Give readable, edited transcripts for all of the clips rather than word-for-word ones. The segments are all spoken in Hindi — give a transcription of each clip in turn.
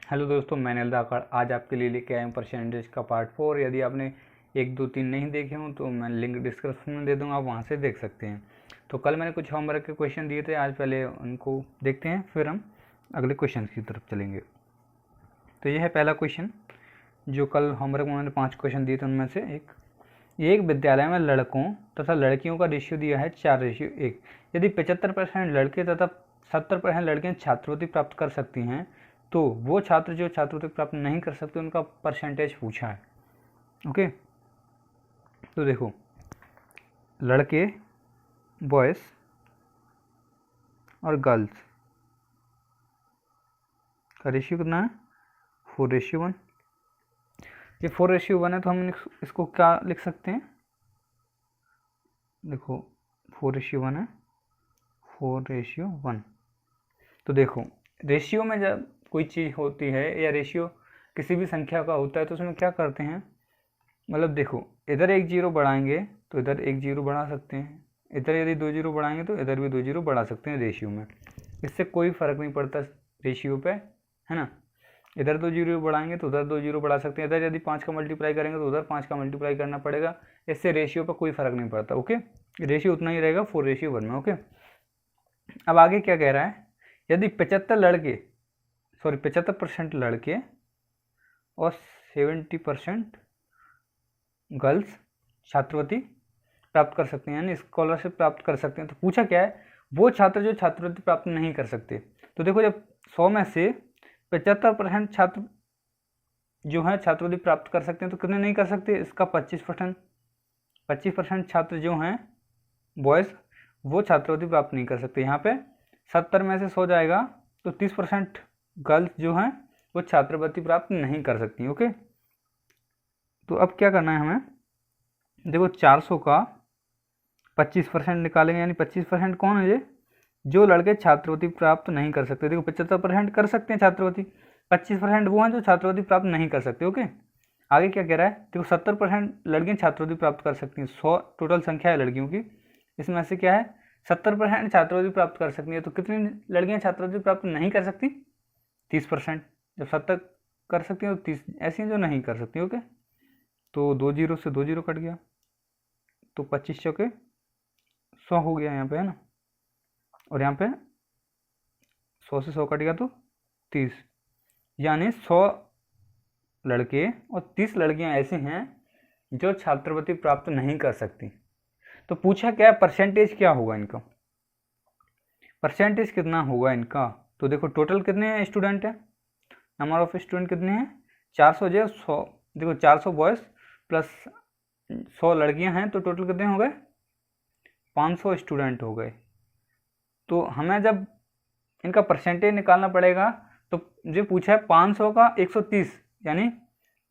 हेलो दोस्तों, मैं अनिल धाकड़ आज आपके लिए लेके आया हूँ परसेंटेज का पार्ट 4। यदि आपने 1, 2, 3 नहीं देखे हों तो मैं लिंक डिस्क्रिप्शन में दे दूँगा, आप वहाँ से देख सकते हैं। तो कल मैंने कुछ होमवर्क के क्वेश्चन दिए थे, आज पहले उनको देखते हैं, फिर हम अगले क्वेश्चन की तरफ चलेंगे। तो यह है पहला क्वेश्चन जो कल होमवर्क में मैंने 5 क्वेश्चन दिए थे, उनमें से एक विद्यालय में लड़कों तथा लड़कियों का रेशियो दिया है 4:1। यदि 75% लड़के तथा 70% लड़कियां छात्रवृत्ति प्राप्त कर सकती हैं तो वो छात्र जो छात्रवृत्ति प्राप्त नहीं कर सकते उनका परसेंटेज पूछा है। ओके, तो देखो, लड़के बॉयज़ और गर्ल्स का रेशियो कितना है? 4:1। ये 4:1 है तो हम इसको क्या लिख सकते हैं? देखो 4:1 है, 4:1। तो देखो, रेशियो में जब कोई चीज़ होती है या रेशियो किसी भी संख्या का होता है तो उसमें क्या करते हैं, मतलब देखो, इधर 1 0 बढ़ाएंगे तो इधर 1 0 बढ़ा सकते हैं, इधर यदि 2 0 बढ़ाएंगे तो इधर भी 2 0 बढ़ा सकते हैं रेशियो में। इससे कोई फ़र्क नहीं पड़ता रेशियो पे, है ना। इधर 2 0 बढ़ाएंगे तो उधर 2 0 बढ़ा सकते हैं, इधर यदि 5 का मल्टीप्लाई करेंगे तो उधर 5 का मल्टीप्लाई करना पड़ेगा। इससे रेशियो पर कोई फ़र्क नहीं पड़ता। ओके, रेशियो उतना ही रहेगा 4:1 में। ओके, अब आगे क्या कह रहा है, यदि 75% लड़के और 70% गर्ल्स छात्रवृत्ति प्राप्त कर सकते हैं, यानी स्कॉलरशिप प्राप्त कर सकते हैं, तो पूछा क्या है, वो छात्र जो छात्रवृत्ति प्राप्त नहीं कर सकते। तो देखो, जब 100 में से 75% छात्र जो है छात्रवृत्ति प्राप्त कर सकते हैं तो कितने नहीं कर सकते? इसका 25% छात्र जो हैं बॉयज़ वो छात्रवृत्ति प्राप्त नहीं कर सकते। यहाँ पे 70 में से 100 जाएगा तो 30% गर्ल्स जो हैं वो छात्रवृत्ति प्राप्त नहीं कर सकती। ओके, तो अब क्या करना है हमें, देखो 400 का 25% निकालेंगे, यानी 25% कौन है? ये जो लड़के छात्रवृत्ति प्राप्त नहीं कर सकते। देखो 75% कर सकते हैं छात्रवृत्ति, 25% वो हैं जो छात्रवृत्ति प्राप्त नहीं कर सकते। ओके, आगे क्या कह रहा है, देखो 70% लड़कियां छात्रवृत्ति प्राप्त कर सकती हैं। 100 टोटल संख्या है लड़कियों की, इसमें से क्या है 70% छात्रवृत्ति प्राप्त कर सकती है, तो कितनी लड़कियां छात्रवृत्ति प्राप्त नहीं कर सकती? 30%। जब 70 कर सकती हैं तो 30 ऐसी हैं जो नहीं कर सकती। ओके, तो 2 0 से 2 0 कट गया तो 25 चौके 100 हो गया यहाँ पे, है ना। और यहाँ पे 100 से 100 कट गया तो 30, यानी 100 लड़के और 30 लड़कियां ऐसे हैं जो छात्रवृत्ति प्राप्त नहीं कर सकती। तो पूछा क्या, परसेंटेज क्या होगा इनका, परसेंटेज कितना होगा इनका। तो देखो टोटल कितने स्टूडेंट हैं, नंबर ऑफ स्टूडेंट कितने हैं? 400 जो 100, देखो 400 बॉयज़ प्लस 100 लड़कियां हैं तो टोटल कितने हो गए? 500 स्टूडेंट हो गए। तो हमें जब इनका परसेंटेज निकालना पड़ेगा तो जो पूछा है 500 का 130, यानी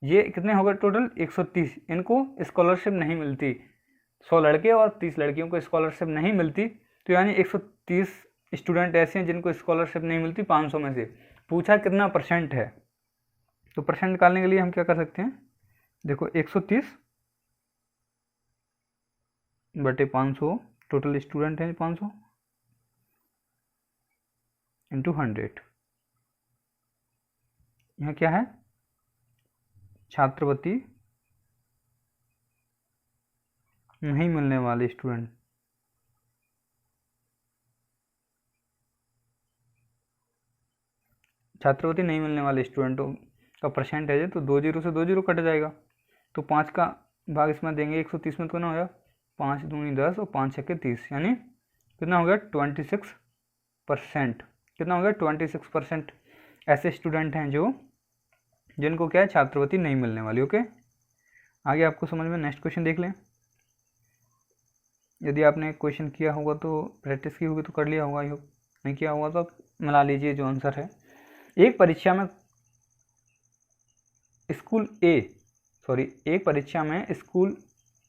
ये कितने हो गए टोटल? 130। इनको स्कॉलरशिप नहीं मिलती, 100 लड़के और 30 लड़कियों को स्कॉलरशिप नहीं मिलती, तो यानी 130 स्टूडेंट ऐसे हैं जिनको स्कॉलरशिप नहीं मिलती 500 में से। पूछा कितना परसेंट है, तो परसेंट निकालने के लिए हम क्या कर सकते हैं, देखो 130 बटे 500, टोटल स्टूडेंट हैं 500 इंटू 100। यहाँ क्या है, छात्रवृत्ति नहीं मिलने वाले स्टूडेंट, छात्रवृत्ति नहीं मिलने वाले स्टूडेंटों का परसेंटेज है। तो 2 0 से 2 0 कट जाएगा, तो 5 का भाग इसमें देंगे 130 में, तो कितना हो गया 5 दूनी 10 और 5 छक्के 30, यानी कितना हो गया 26%। कितना हो गया 26% ऐसे स्टूडेंट हैं जो जिनको क्या है छात्रवृत्ति नहीं मिलने वाली। ओके, आगे आपको समझ में नेक्स्ट क्वेश्चन देख लें। यदि आपने क्वेश्चन किया होगा तो प्रैक्टिस की होगी तो कर लिया होगा, आई होप। नहीं किया होगा तो आप मिला लीजिए जो आंसर है। एक परीक्षा में स्कूल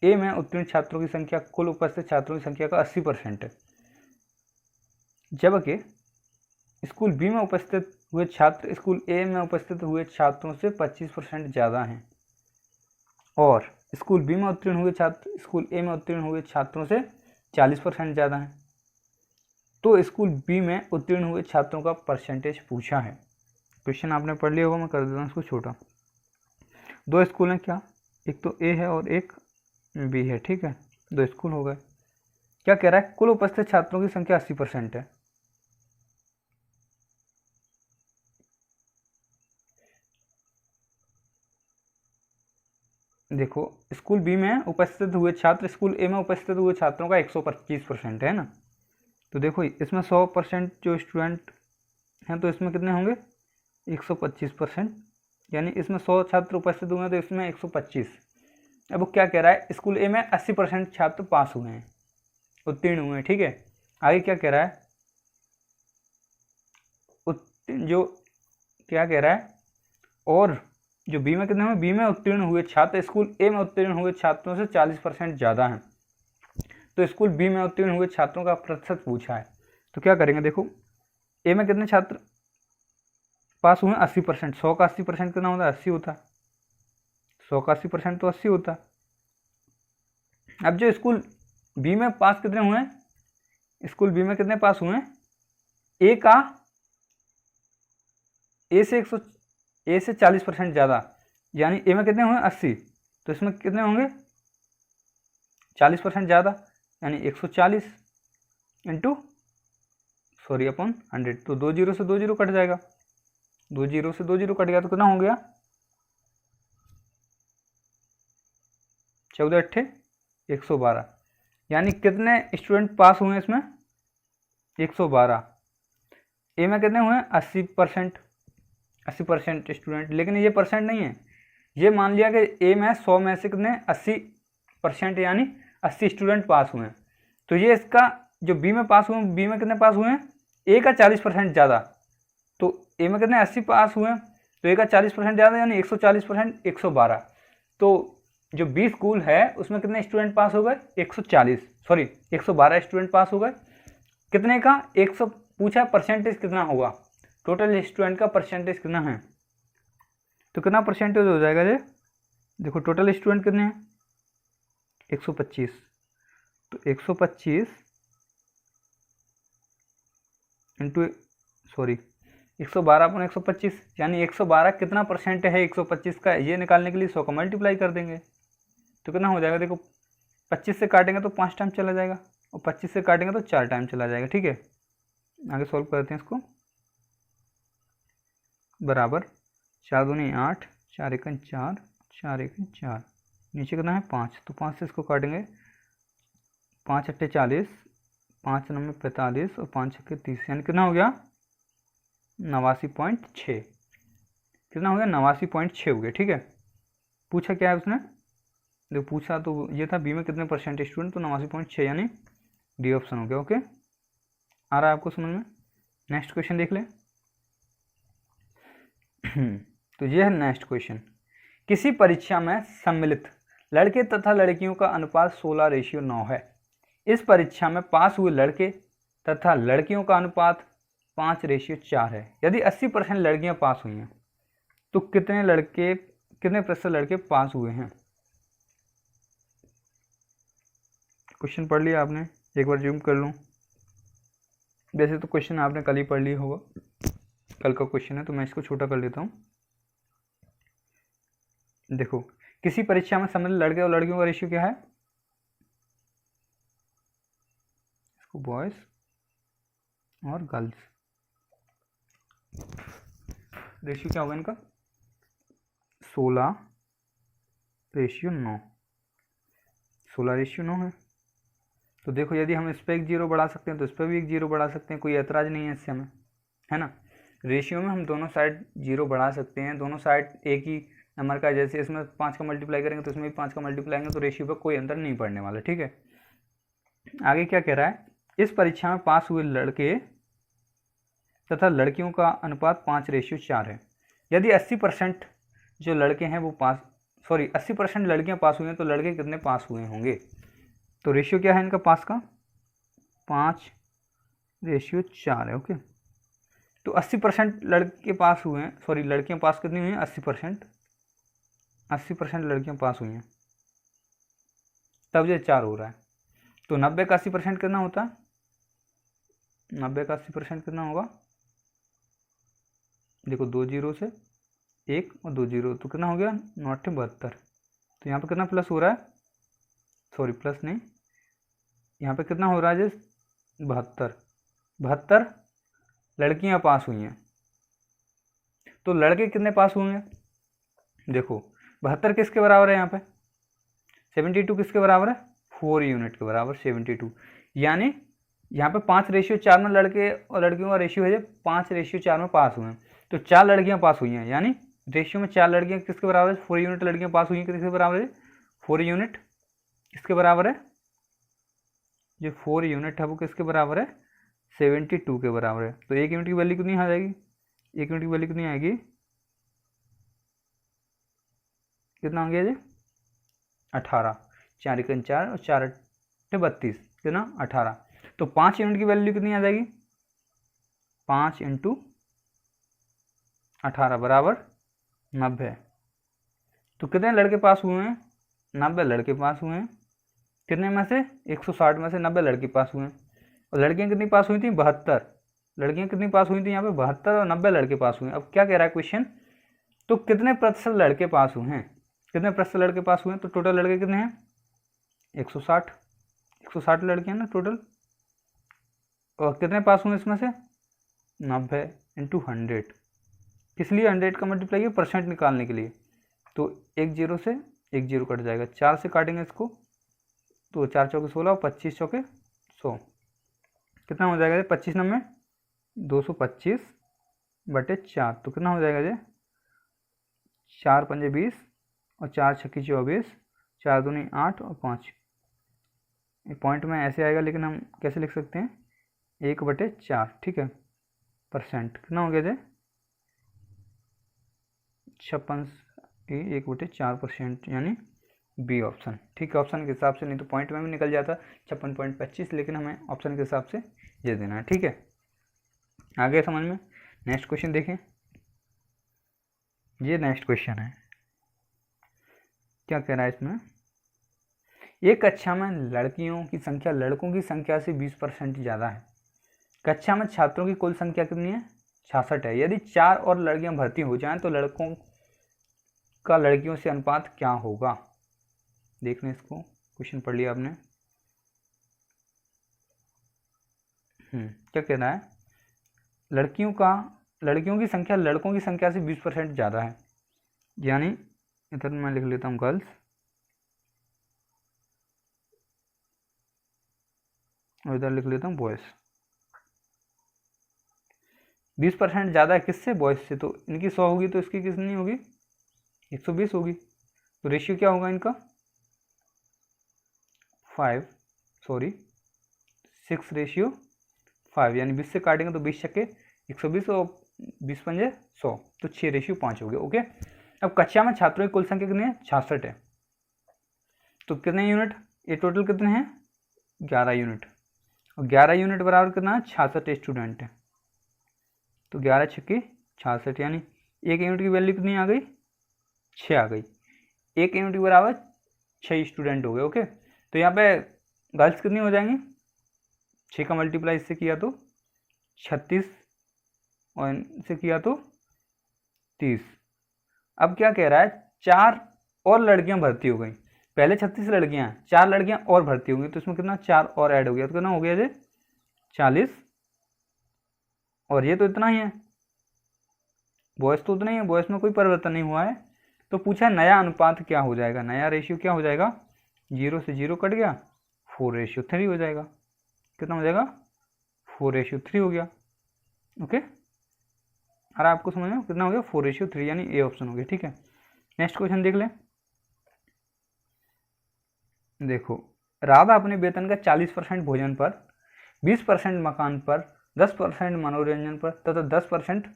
ए में उत्तीर्ण छात्रों की संख्या कुल उपस्थित छात्रों की संख्या का 80% है, जबकि स्कूल बी में उपस्थित हुए छात्र स्कूल ए में उपस्थित हुए छात्रों से 25% ज़्यादा हैं, और स्कूल बी में उत्तीर्ण हुए छात्र स्कूल ए में उत्तीर्ण हुए छात्रों से 40% ज़्यादा हैं। तो स्कूल बी में उत्तीर्ण हुए छात्रों का परसेंटेज पूछा है। क्वेश्चन आपने पढ़ लिया होगा, मैं कर देता हूँ इसको छोटा। दो स्कूल हैं क्या, एक तो ए है और एक बी है, ठीक है, दो स्कूल हो गए। क्या कह रहा है, कुल उपस्थित छात्रों की संख्या 80% है। देखो स्कूल बी में उपस्थित हुए छात्र स्कूल ए में उपस्थित हुए छात्रों का 125% है ना। तो देखो इसमें 100% जो स्टूडेंट हैं तो इसमें कितने होंगे 125%, यानी इसमें 100 छात्र उपस्थित हुए हैं तो इसमें 125। अब वो क्या कह रहा है, स्कूल ए में 80% छात्र पास हुए हैं, उत्तीर्ण हुए हैं, ठीक है। आगे क्या कह रहा है, जो क्या कह रहा है, और जो बी में कितने हुए, बी में उत्तीर्ण हुए छात्र स्कूल ए में उत्तीर्ण हुए छात्रों से 40% ज़्यादा हैं। तो स्कूल बी में उत्तीर्ण हुए छात्रों का प्रतिशत पूछा है, तो क्या करेंगे, देखो ए में कितने छात्र पास हुए 80%, 100 का 80% कितना होता है 80 होता है, 100 का 80% तो 80 होता है। अब जो स्कूल बी में पास कितने हुए हैं, स्कूल बी में कितने पास हुए हैं, ए का ए से 40% ज़्यादा, यानी ए में कितने हुए 80, तो इसमें कितने होंगे 40% ज़्यादा, यानी 140 इंटू सॉरी अपॉन 100। तो 2 जीरो से 2 जीरो कट जाएगा, 2 जीरो से 2 जीरो कट गया तो कितना हो गया 14 अट्ठे 112, यानी कितने स्टूडेंट पास हुए इसमें 112। ए में कितने हुए 80% स्टूडेंट, लेकिन ये परसेंट नहीं है, ये मान लिया कि ए में 100 में से कितने 80% यानी 80 स्टूडेंट पास हुए हैं। तो ये इसका जो बी में पास हुए, बी में कितने पास हुए हैं, ए का 40% ज़्यादा, तो ए में कितने 80 पास हुए हैं तो ए का 40% ज़्यादा यानी 140% 112। तो जो बी स्कूल है उसमें कितने स्टूडेंट पास हो गए 112 स्टूडेंट पास हो गए। कितने का 100 पूछा, परसेंटेज कितना होगा, टोटल स्टूडेंट का परसेंटेज कितना है, तो कितना परसेंटेज हो जाएगा ये, देखो टोटल स्टूडेंट कितने हैं 125, तो 125 इंटू 112 अपॉन 125, यानी 112 कितना परसेंट है 125 का, ये निकालने के लिए 100 का मल्टीप्लाई कर देंगे तो कितना हो जाएगा, देखो 25 से काटेंगे तो 5 टाइम चला जाएगा और 25 से काटेंगे तो 4 टाइम चला जाएगा, ठीक है। आगे सॉल्व करते हैं इसको, बराबर 4 दूनी 8, 4 एकन 4, 4 एकन 4, नीचे कितना है 5, तो 5 से इसको काटेंगे, 5 अट्ठे 40, 5 नंबर 45 और 5 छक्के 30, यानी कितना हो गया 89.6, कितना हो गया 89.6 हो गया, ठीक है। पूछा क्या है उसने, देखो पूछा तो ये था बी में कितने परसेंट स्टूडेंट, तो 89.6 यानी डी ऑप्शन हो गया। ओके, आ रहा है आपको समझ में। नेक्स्ट क्वेश्चन देख ले। तो ये है नेक्स्ट क्वेश्चन, किसी परीक्षा में सम्मिलित लड़के तथा लड़कियों का अनुपात 16:9 है। इस परीक्षा में पास हुए लड़के तथा लड़कियों का अनुपात 5:4 है। यदि 80% लड़कियां पास हुई हैं तो कितने प्रतिशत लड़के पास हुए हैं। क्वेश्चन पढ़ लिया आपने, एक बार जूम कर लूँ। वैसे तो क्वेश्चन आपने कल ही पढ़ लिया होगा, कल का क्वेश्चन है तो मैं इसको छोटा कर लेता हूँ। देखो किसी परीक्षा में सम्मिलित लड़के और लड़कियों का रेशियो क्या है, इसको बॉयज और गर्ल्स, रेशियो क्या होगा इनका 16:9, 16:9 है। तो देखो यदि हम इस पर एक जीरो बढ़ा सकते हैं तो इस पर भी एक जीरो बढ़ा सकते हैं, कोई ऐतराज नहीं है इससे हमें, है ना। रेशियो में हम दोनों साइड जीरो बढ़ा सकते हैं, दोनों साइड एक ही नंबर का, जैसे इसमें 5 का मल्टीप्लाई करेंगे तो इसमें भी 5 का मल्टीप्लाई करेंगे तो रेशियो पर कोई अंतर नहीं पड़ने वाला, ठीक है। आगे क्या कह रहा है, इस परीक्षा में पास हुए लड़के तथा लड़कियों का अनुपात 5:4 है। यदि 80% जो लड़के हैं वो 80% लड़कियां पास हुई हैं तो लड़के कितने पास हुए होंगे। तो रेशियो क्या है इनका पास का 5:4 है। ओके, तो 80% लड़के पास हुए हैं, लड़कियां पास कितनी हुई हैं 80% लड़कियां पास हुई हैं, तब ये 4 हो रहा है। तो 90 का 80% कितना होता है, 90 का 80% कितना होगा देखो 2 जीरो से 1 और 2 जीरो, तो कितना हो गया 9/72। तो यहाँ पे कितना प्लस हो रहा है, सॉरी प्लस नहीं, यहाँ पे कितना हो रहा है जी 72 लड़कियाँ पास हुई हैं। तो लड़के कितने पास हुए हैं, देखो 72 किसके बराबर है, यहाँ पे 72 किसके बराबर है, 4 यूनिट के बराबर 72। यानी यहाँ पे 5:4 में लड़के और लड़कियों का रेशियो है 5:4 में पास हुए हैं। तो 4 लड़कियाँ पास हुई हैं, यानी रेशियो में 4 लड़कियाँ किसके बराबर है, 4 यूनिट लड़कियाँ पास हुई हैं किसके बराबर है, 4 यूनिट किसके बराबर है, जो 4 यूनिट है वो किसके बराबर है, 72 के बराबर है। तो 1 यूनिट की वैल्यू कितनी आ जाएगी, 1 यूनिट की वैल्यू कितनी आएगी, कितना हो गया जी 18, 4 × 4 और 4 × 32 कितना 18। तो 5 यूनिट की वैल्यू कितनी आ जाएगी, 5 × 18 बराबर 90। तो कितने लड़के पास हुए हैं, 90 लड़के पास हुए हैं, कितने में से 160 में से 90 लड़के पास हुए हैं। और लड़कियां कितनी पास हुई थी, 72 लड़कियां कितनी पास हुई थी, यहाँ पे 72 और 90 लड़के पास हुए हैं। अब क्या कह रहा है क्वेश्चन, तो कितने प्रतिशत लड़के पास हुए हैं, कितने प्रतिशत लड़के पास हुए हैं। तो टोटल लड़के कितने हैं 160 लड़के हैं ना टोटल, और कितने पास हुए इसमें से 90 × 100, किस लिए 100 का मल्टीप्लाई है, परसेंट निकालने के लिए। तो 1 जीरो से 1 जीरो कट जाएगा, 4 से काटेंगे इसको, तो 4 चौके 16 और 25 चौके 100, कितना हो जाएगा 25 9 225/4। तो कितना हो जाएगा 4 × 5 = 20 और 4 × 6 = 24, 4 दूनी 8 और 5, पॉइंट में ऐसे आएगा, लेकिन हम कैसे लिख सकते हैं 1/4, ठीक है। परसेंट कितना हो गया 56 1/4%, यानी बी ऑप्शन, ठीक है। ऑप्शन के हिसाब से, नहीं तो पॉइंट में भी निकल जाता 56.25, लेकिन हमें ऑप्शन के हिसाब से ये देना है, ठीक है। आगे समझ में, नेक्स्ट क्वेश्चन देखें। ये नेक्स्ट क्वेश्चन है, क्या कह रहा है इसमें, एक कक्षा में लड़कियों की संख्या लड़कों की संख्या से 20% ज़्यादा है। कक्षा में छात्रों की कुल संख्या कितनी है, 66 है। यदि 4 और लड़कियां भर्ती हो जाएं तो लड़कों का लड़कियों से अनुपात क्या होगा। देख लें इसको, क्वेश्चन पढ़ लिया आपने। क्या कह रहा है, लड़कियों की संख्या लड़कों की संख्या से 20% ज़्यादा है, यानी इधर मैं लिख लेता हूँ गर्ल्स और इधर लिख लेता हूँ बॉयज़। 20% ज़्यादा है किससे, बॉयज़ से। तो इनकी 100 होगी तो इसकी कितनी होगी 120 होगी। तो रेशियो क्या होगा इनका 6:5, यानी 20 से काटेंगे तो 20 छक्के 120 और 20 पंजे 100, तो 6:5 हो गया, ओके। अब कक्षा में छात्रों की कुल संख्या कितनी है 66 है। तो कितने यूनिट, ये टोटल कितने हैं 11 यूनिट, और 11 यूनिट बराबर कितना है 66 स्टूडेंट है। तो 11 छक्के 66, यानी 1 यूनिट की वैल्यू कितनी आ गई 6 आ गई। 1 यूनिट के बराबर 6 स्टूडेंट हो गए, ओके। तो यहाँ पे गर्ल्स कितनी हो जाएंगी, 6 का मल्टीप्लाई इससे किया तो 36 और इनसे किया तो 30। अब क्या कह रहा है, 4 और लड़कियां भर्ती हो गई, पहले 36 लड़कियां, 4 लड़कियां और भर्ती हो गई, तो इसमें कितना 4 और ऐड हो गया, तो कितना हो गया 40, और ये तो इतना ही है, बॉयज़ तो उतना ही है, बॉयज़ में कोई परिवर्तन नहीं हुआ है। तो पूछा नया अनुपात क्या हो जाएगा, नया रेशियो क्या हो जाएगा, 0 से 0 कट गया 4:3 हो जाएगा। कितना हो जाएगा 4:3 हो गया, ओके। अरे आपको समझ में कितना हो गया 4:3, यानी ए ऑप्शन हो गया, ठीक है। नेक्स्ट क्वेश्चन देख लें। देखो, राधा अपने वेतन का 40% भोजन पर, 20% मकान पर, 10% मनोरंजन पर तथा 10%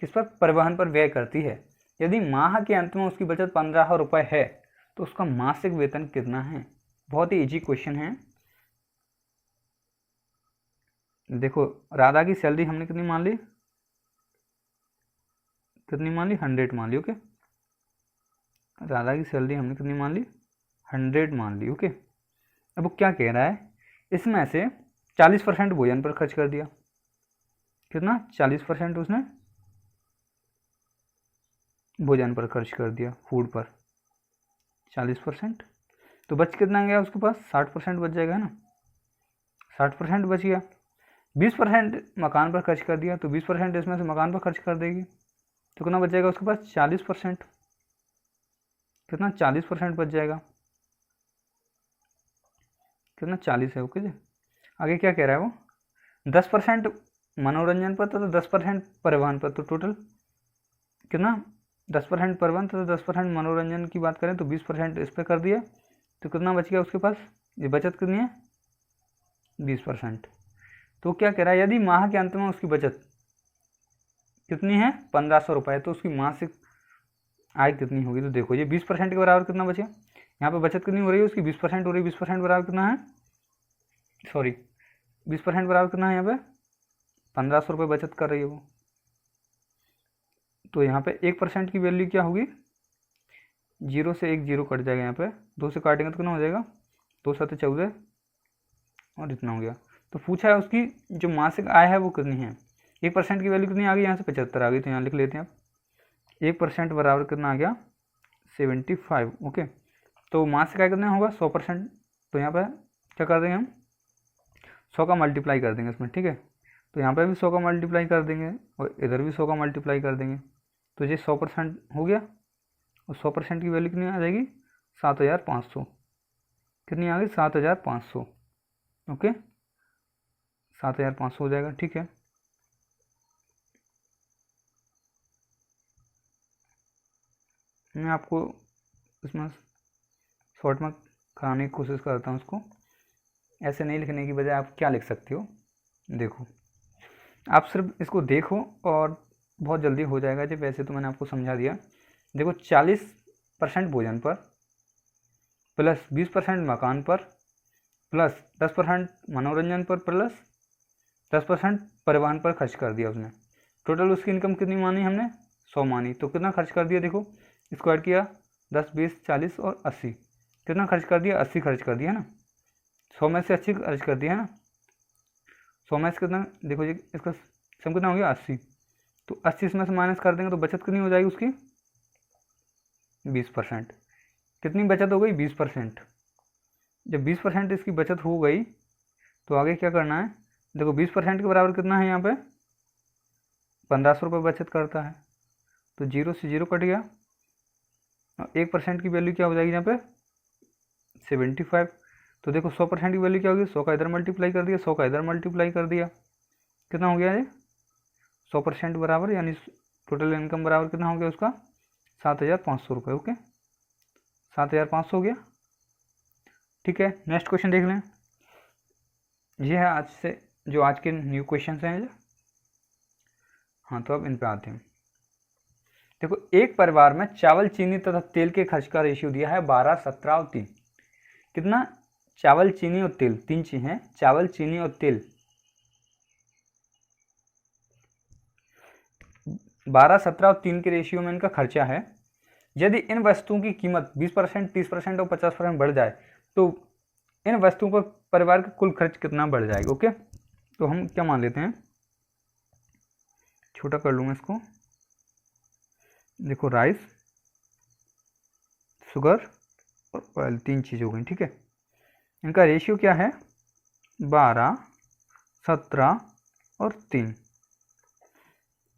किस पर, परिवहन पर व्यय करती है। यदि माह के अंत में उसकी बचत 1500 रुपये है तो उसका मासिक वेतन कितना है। बहुत ही इजी क्वेश्चन है। देखो, राधा की सैलरी हमने कितनी मान ली, 100 मान ली, ओके। राधा की सैलरी हमने कितनी मान ली 100 मान ली, ओके। अब वो क्या कह रहा है, इसमें से 40% भोजन पर खर्च कर दिया, कितना 40% उसने भोजन पर खर्च कर दिया, फूड पर 40%, तो बच कितना गया उसके पास, 60% बच जाएगा ना, 60% बच गया। 20% मकान पर खर्च कर दिया, तो 20% इसमें से मकान पर खर्च कर देगी, तो कितना बच जाएगा उसके पास, 40%, कितना 40% बच जाएगा, कितना 40 है, ओके जी। आगे क्या कह रहा है वो, 10% मनोरंजन पर तो 10% परिवहन पर, तो टोटल कितना, 10% परिवहन तो 10% मनोरंजन की बात करें तो 20% इस पर कर दिया, तो कितना बच गया उसके पास, ये बचत कितनी है, 20%। तो क्या कह रहा है, यदि माह के अंत में उसकी बचत कितनी है, 1500 रुपये, तो उसकी मासिक आय कितनी होगी, तो देखो ये 20% के बराबर कितना बचे, यहाँ पे बचत कितनी हो रही है उसकी, 20% हो रही है, 20% बराबर कितना है, सॉरी 20% बराबर कितना है, यहाँ पे 1500 रुपये बचत कर रही है वो, तो यहाँ पे 1% की वैल्यू क्या होगी, 0 से 1 0 कट जाएगा, यहाँ पे 2 से काटेंगे तो कितना हो जाएगा, 2 7 14 और इतना हो गया। तो पूछा है उसकी जो मासिक आय है वो कितनी है, 1% की वैल्यू कितनी आ गई, यहाँ से 75 आ गई, तो यहाँ लिख लेते हैं आप, 1% बराबर कितना आ गया, 75, ओके। तो मासिक आय कितना होगा, 100%, तो यहाँ पर क्या कर देंगे हम, 100 का मल्टीप्लाई कर देंगे इसमें, ठीक है। तो यहाँ पर भी 100 का मल्टीप्लाई कर देंगे और इधर भी 100 का मल्टीप्लाई कर देंगे, तो ये 100% हो गया, और 100% की वैल्यू कितनी आ जाएगी, 7500, कितनी आ गई, 7500, ओके, 7500 हो जाएगा, ठीक है। मैं आपको इसमें शॉर्ट में कराने की कोशिश करता हूँ उसको, ऐसे नहीं लिखने की बजाय आप क्या लिख सकते हो, देखो आप सिर्फ इसको देखो और बहुत जल्दी हो जाएगा जी, वैसे तो मैंने आपको समझा दिया। देखो 40% भोजन पर प्लस 20% मकान पर प्लस 10% मनोरंजन पर प्लस 10% परिवहन पर खर्च कर दिया उसने, टोटल उसकी इनकम कितनी मानी हमने, 100 मानी, तो कितना खर्च कर दिया, देखो इसको ऐड किया, 10 20 40 और 80, कितना खर्च कर दिया, 80 खर्च कर दिया ना, 100 में से 80 खर्च कर दिया है ना, 100 में से कितना, देखो जी इसका सम कितना हो गया, 80, तो 80 इसमें से माइनस कर देंगे तो बचत कितनी हो जाएगी उसकी, 20%, कितनी बचत हो गई, 20%। जब 20% इसकी बचत हो गई तो आगे क्या करना है, देखो 20% के बराबर कितना है, यहाँ पे 1500 रुपये बचत करता है, तो 0 से 0 कट गया, और 1% की वैल्यू क्या हो जाएगी यहाँ पे, 75, तो देखो 100% की वैल्यू क्या होगी, 100 का इधर मल्टीप्लाई कर दिया, 100 का इधर मल्टीप्लाई कर दिया, कितना हो गया ये, 100% बराबर, यानी टोटल इनकम बराबर कितना हो गया उसका, 7500 रुपये, ओके, 7500 हो गया, ठीक है। नेक्स्ट क्वेश्चन देख लें, ये है आज से जो आज के न्यू क्वेश्चन हैं, हाँ तो अब इन पे आते हैं। देखो एक परिवार में चावल चीनी तथा तेल के खर्च का रेशियो दिया है 12 17 और 3, कितना, चावल चीनी और तेल, तीन चीजें हैं, चावल चीनी और तेल, 12 17 और 3 के रेशियो में इनका खर्चा है। यदि इन वस्तुओं की कीमत 20% 30% और 50% बढ़ जाए तो इन वस्तुओं पर परिवार का कुल खर्च कितना बढ़ जाएगा, ओके। तो हम क्या मान लेते हैं, छोटा कर लूँगा इसको, देखो राइस शुगर और ऑयल, तीन चीज़ हो गई, ठीक है। इनका रेशियो क्या है, 12 17 और 3,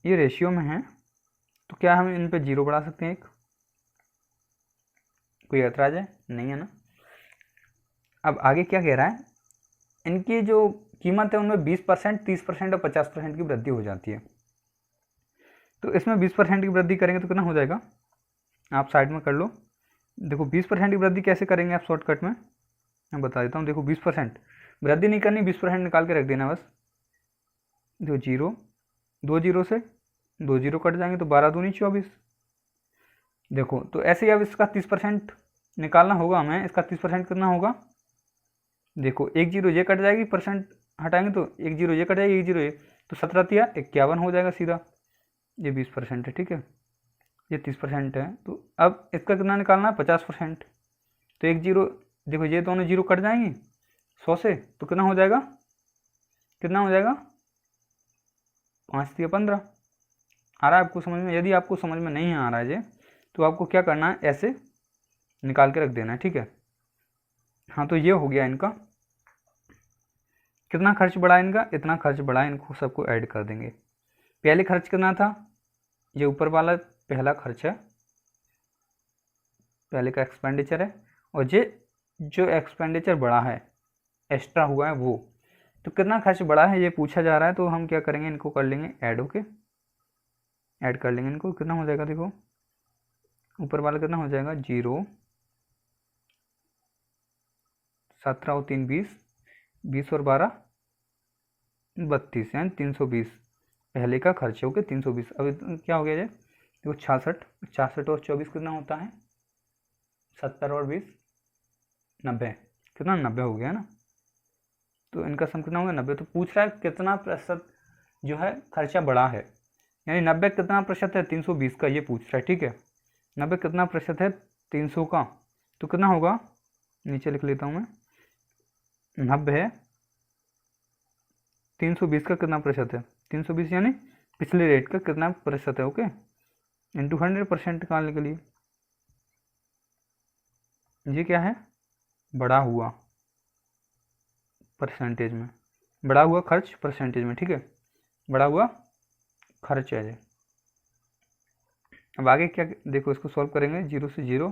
ये रेशियो में है, तो क्या हम इन पे 0 बढ़ा सकते हैं, एक, कोई ऐतराज है, नहीं है ना। अब आगे क्या कह रहा है, इनकी जो कीमत है उनमें 20% 30% और 50% की वृद्धि हो जाती है, तो इसमें 20% की वृद्धि करेंगे तो कितना हो जाएगा, आप साइड में कर लो। देखो 20% की वृद्धि कैसे करेंगे आप शॉर्टकट में, मैं बता देता हूँ। देखो 20% वृद्धि नहीं करनी, 20% निकाल के रख देना बस, जो 0 2 0 से 2 0 कट जाएंगे तो 12 दूनी 24। देखो तो ऐसे ही अब इसका 30% निकालना होगा हमें, इसका 30% कितना होगा, देखो 1 0 ये कट जाएगी, परसेंट हटाएंगे तो 1 0 ये कट जाएगी, 1 0 ये, तो 17 तिया 51 हो जाएगा सीधा, ये 20% है, ठीक है, ये 30% है। तो अब इसका कितना निकालना है, 50%, तो 1 0, देखो ये दोनों 0 कट जाएंगे 100 से, तो कितना हो जाएगा, कितना हो जाएगा, 5 तिया 15, आ रहा है आपको समझ में? यदि आपको समझ में नहीं आ रहा है ये, तो आपको क्या करना है, ऐसे निकाल के रख देना है, ठीक है। हाँ, तो ये हो गया इनका। कितना खर्च बढ़ा इनका, इतना खर्च बढ़ा, इनको सबको ऐड कर देंगे। पहले खर्च कितना था, ये ऊपर वाला पहला खर्च है, पहले का एक्सपेंडिचर है, और ये जो एक्सपेंडिचर बढ़ा है, एक्स्ट्रा हुआ है वो, तो कितना खर्च बढ़ा है ये पूछा जा रहा है। तो हम क्या करेंगे, इनको कर लेंगे ऐड, ओके, ऐड कर लेंगे इनको। कितना हो जाएगा, देखो ऊपर वाला कितना हो जाएगा, 0, 17 और 3 20, 20 और 12 32, यानी 320 पहले का खर्च है, ओके 320। अब क्या हो गया ये, देखो 66, 66 और 24 कितना होता है, 70 और 20 90, कितना 90 हो गया ना। तो इनका सम कितना हो गया, 90। तो पूछ रहा है कितना प्रतिशत जो है खर्चा बढ़ा है, यानी 90 कितना प्रतिशत है 320 का, ये पूछ रहा है, ठीक है। 90 कितना प्रतिशत है 300 का, तो कितना होगा, नीचे लिख लेता हूँ मैं, 90 है 320 का कितना प्रतिशत है, 320 यानी पिछले रेट का कितना प्रतिशत है, ओके, इंटू 100% निकालने के लिए। ये क्या है, बढ़ा हुआ परसेंटेज में, बढ़ा हुआ खर्च परसेंटेज में, ठीक है, बढ़ा हुआ खर्च है ये। अब आगे क्या, देखो इसको सॉल्व करेंगे, 0 से 0,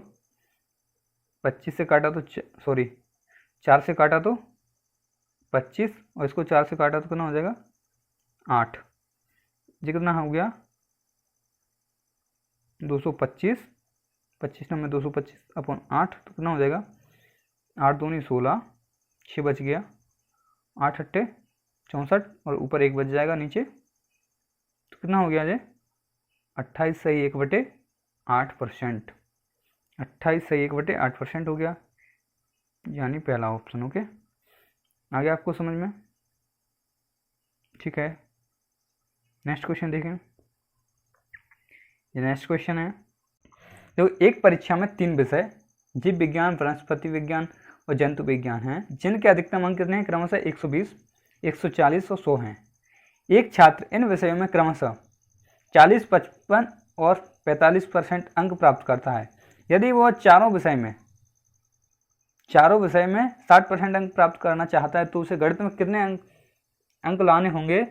25 से काटा तो सॉरी 4 से काटा तो 25, और इसको 4 से काटा तो कितना हो जाएगा 8। ये कितना हो गया 225, 25 में 225 अपॉन 8, तो कितना हो जाएगा 8 दूनी 16, 6 बच गया, 8 अट्ठे 64, और ऊपर 1 बच जाएगा नीचे, तो कितना हो गया ये 28 सही 1/8%, 28 सही 1/8% हो गया, यानी पहला ऑप्शन, ओके। आगे आपको समझ में, ठीक है। नेक्स्ट क्वेश्चन देखें, ये नेक्स्ट क्वेश्चन है। तो एक परीक्षा में 3 विषय जीव विज्ञान, वनस्पति विज्ञान और जंतु विज्ञान हैं, जिनके अधिकतम अंक कितने हैं, क्रमशः 120, 140 और 100 हैं। एक छात्र इन विषयों में क्रमशः 40, 55 और 45% अंक प्राप्त करता है। यदि वह चारों विषय में 60% अंक प्राप्त करना चाहता है, तो उसे गणित में कितने अंक लाने होंगे,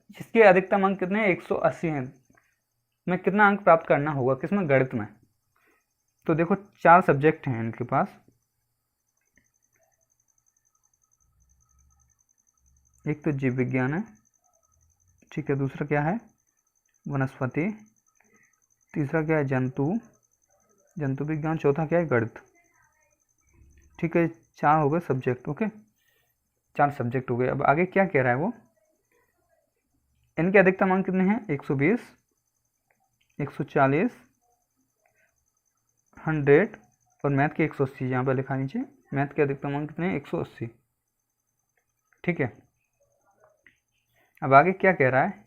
जिसके अधिकतम अंक कितने 180 हैं, में कितना अंक प्राप्त करना होगा, किसमें, गणित में। तो देखो 4 सब्जेक्ट हैं इनके पास, एक तो जीव विज्ञान है, ठीक है, दूसरा क्या है वनस्पति, तीसरा क्या है जंतु विज्ञान, चौथा क्या है गणित, ठीक है। 4 हो गए सब्जेक्ट, ओके, 4 सब्जेक्ट हो गए। अब आगे क्या कह रहा है वो, इनके अधिकतम अंक कितने हैं 120, 140, 100 और मैथ के 180, यहाँ पर लिखा नीचे, मैथ के अधिकतम अंक कितने हैं 180, ठीक है। अब आगे क्या कह रहा है,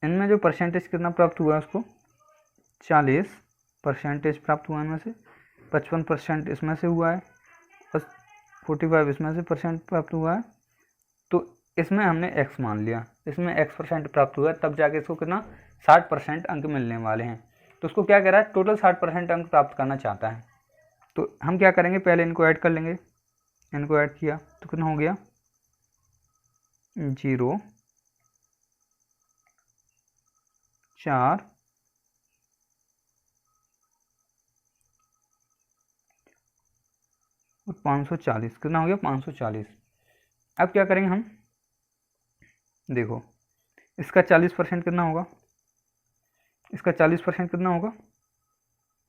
इनमें जो परसेंटेज कितना प्राप्त हुआ है उसको 40% प्राप्त हुआ, इनमें से 55% इसमें से हुआ है, बस 45 इसमें से परसेंट प्राप्त हुआ है। तो इसमें हमने x मान लिया, इसमें x% प्राप्त हुआ है, तब जाके इसको कितना 60% अंक मिलने वाले हैं। तो उसको क्या कह रहा है, टोटल 60% अंक प्राप्त करना चाहता है। तो हम क्या करेंगे, पहले इनको ऐड कर लेंगे, इनको ऐड किया तो कितना हो गया 0, 4 और 540, कितना हो गया 540। अब क्या करेंगे हम, देखो इसका 40% कितना होगा, इसका 40% कितना होगा,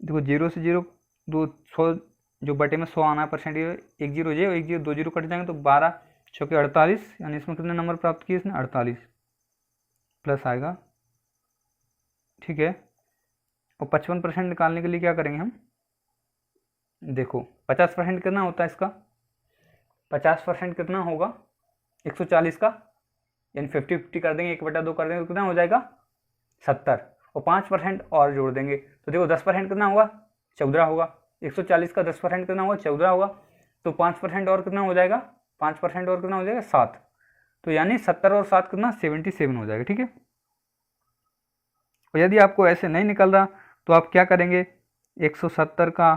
देखो 0 से 0 100 जो बटे में 100 आना है परसेंट, एक जीरो ये एक जीरो 2 जीरो कट जाएंगे, तो 12 चौके 48, यानी इसमें कितने नंबर प्राप्त किए इसने 48 प्लस आएगा, ठीक है। और 55% निकालने के लिए क्या करेंगे हम, देखो 50% कितना होता है इसका, 50% कितना होगा 140 का, यानी 50-50 कर देंगे, 1/2 कर देंगे, तो कितना हो जाएगा 70, और 5% और जोड़ देंगे, तो देखो 10% कितना होगा 14 होगा, 140 का 10% कितना होगा 14 होगा, तो 5% और कितना हो जाएगा, 5% और कितना हो जाएगा 7, तो यानी 70 और 7 कितना 77 हो जाएगा, ठीक है। और यदि आपको ऐसे नहीं निकल रहा तो आप क्या करेंगे, 170 का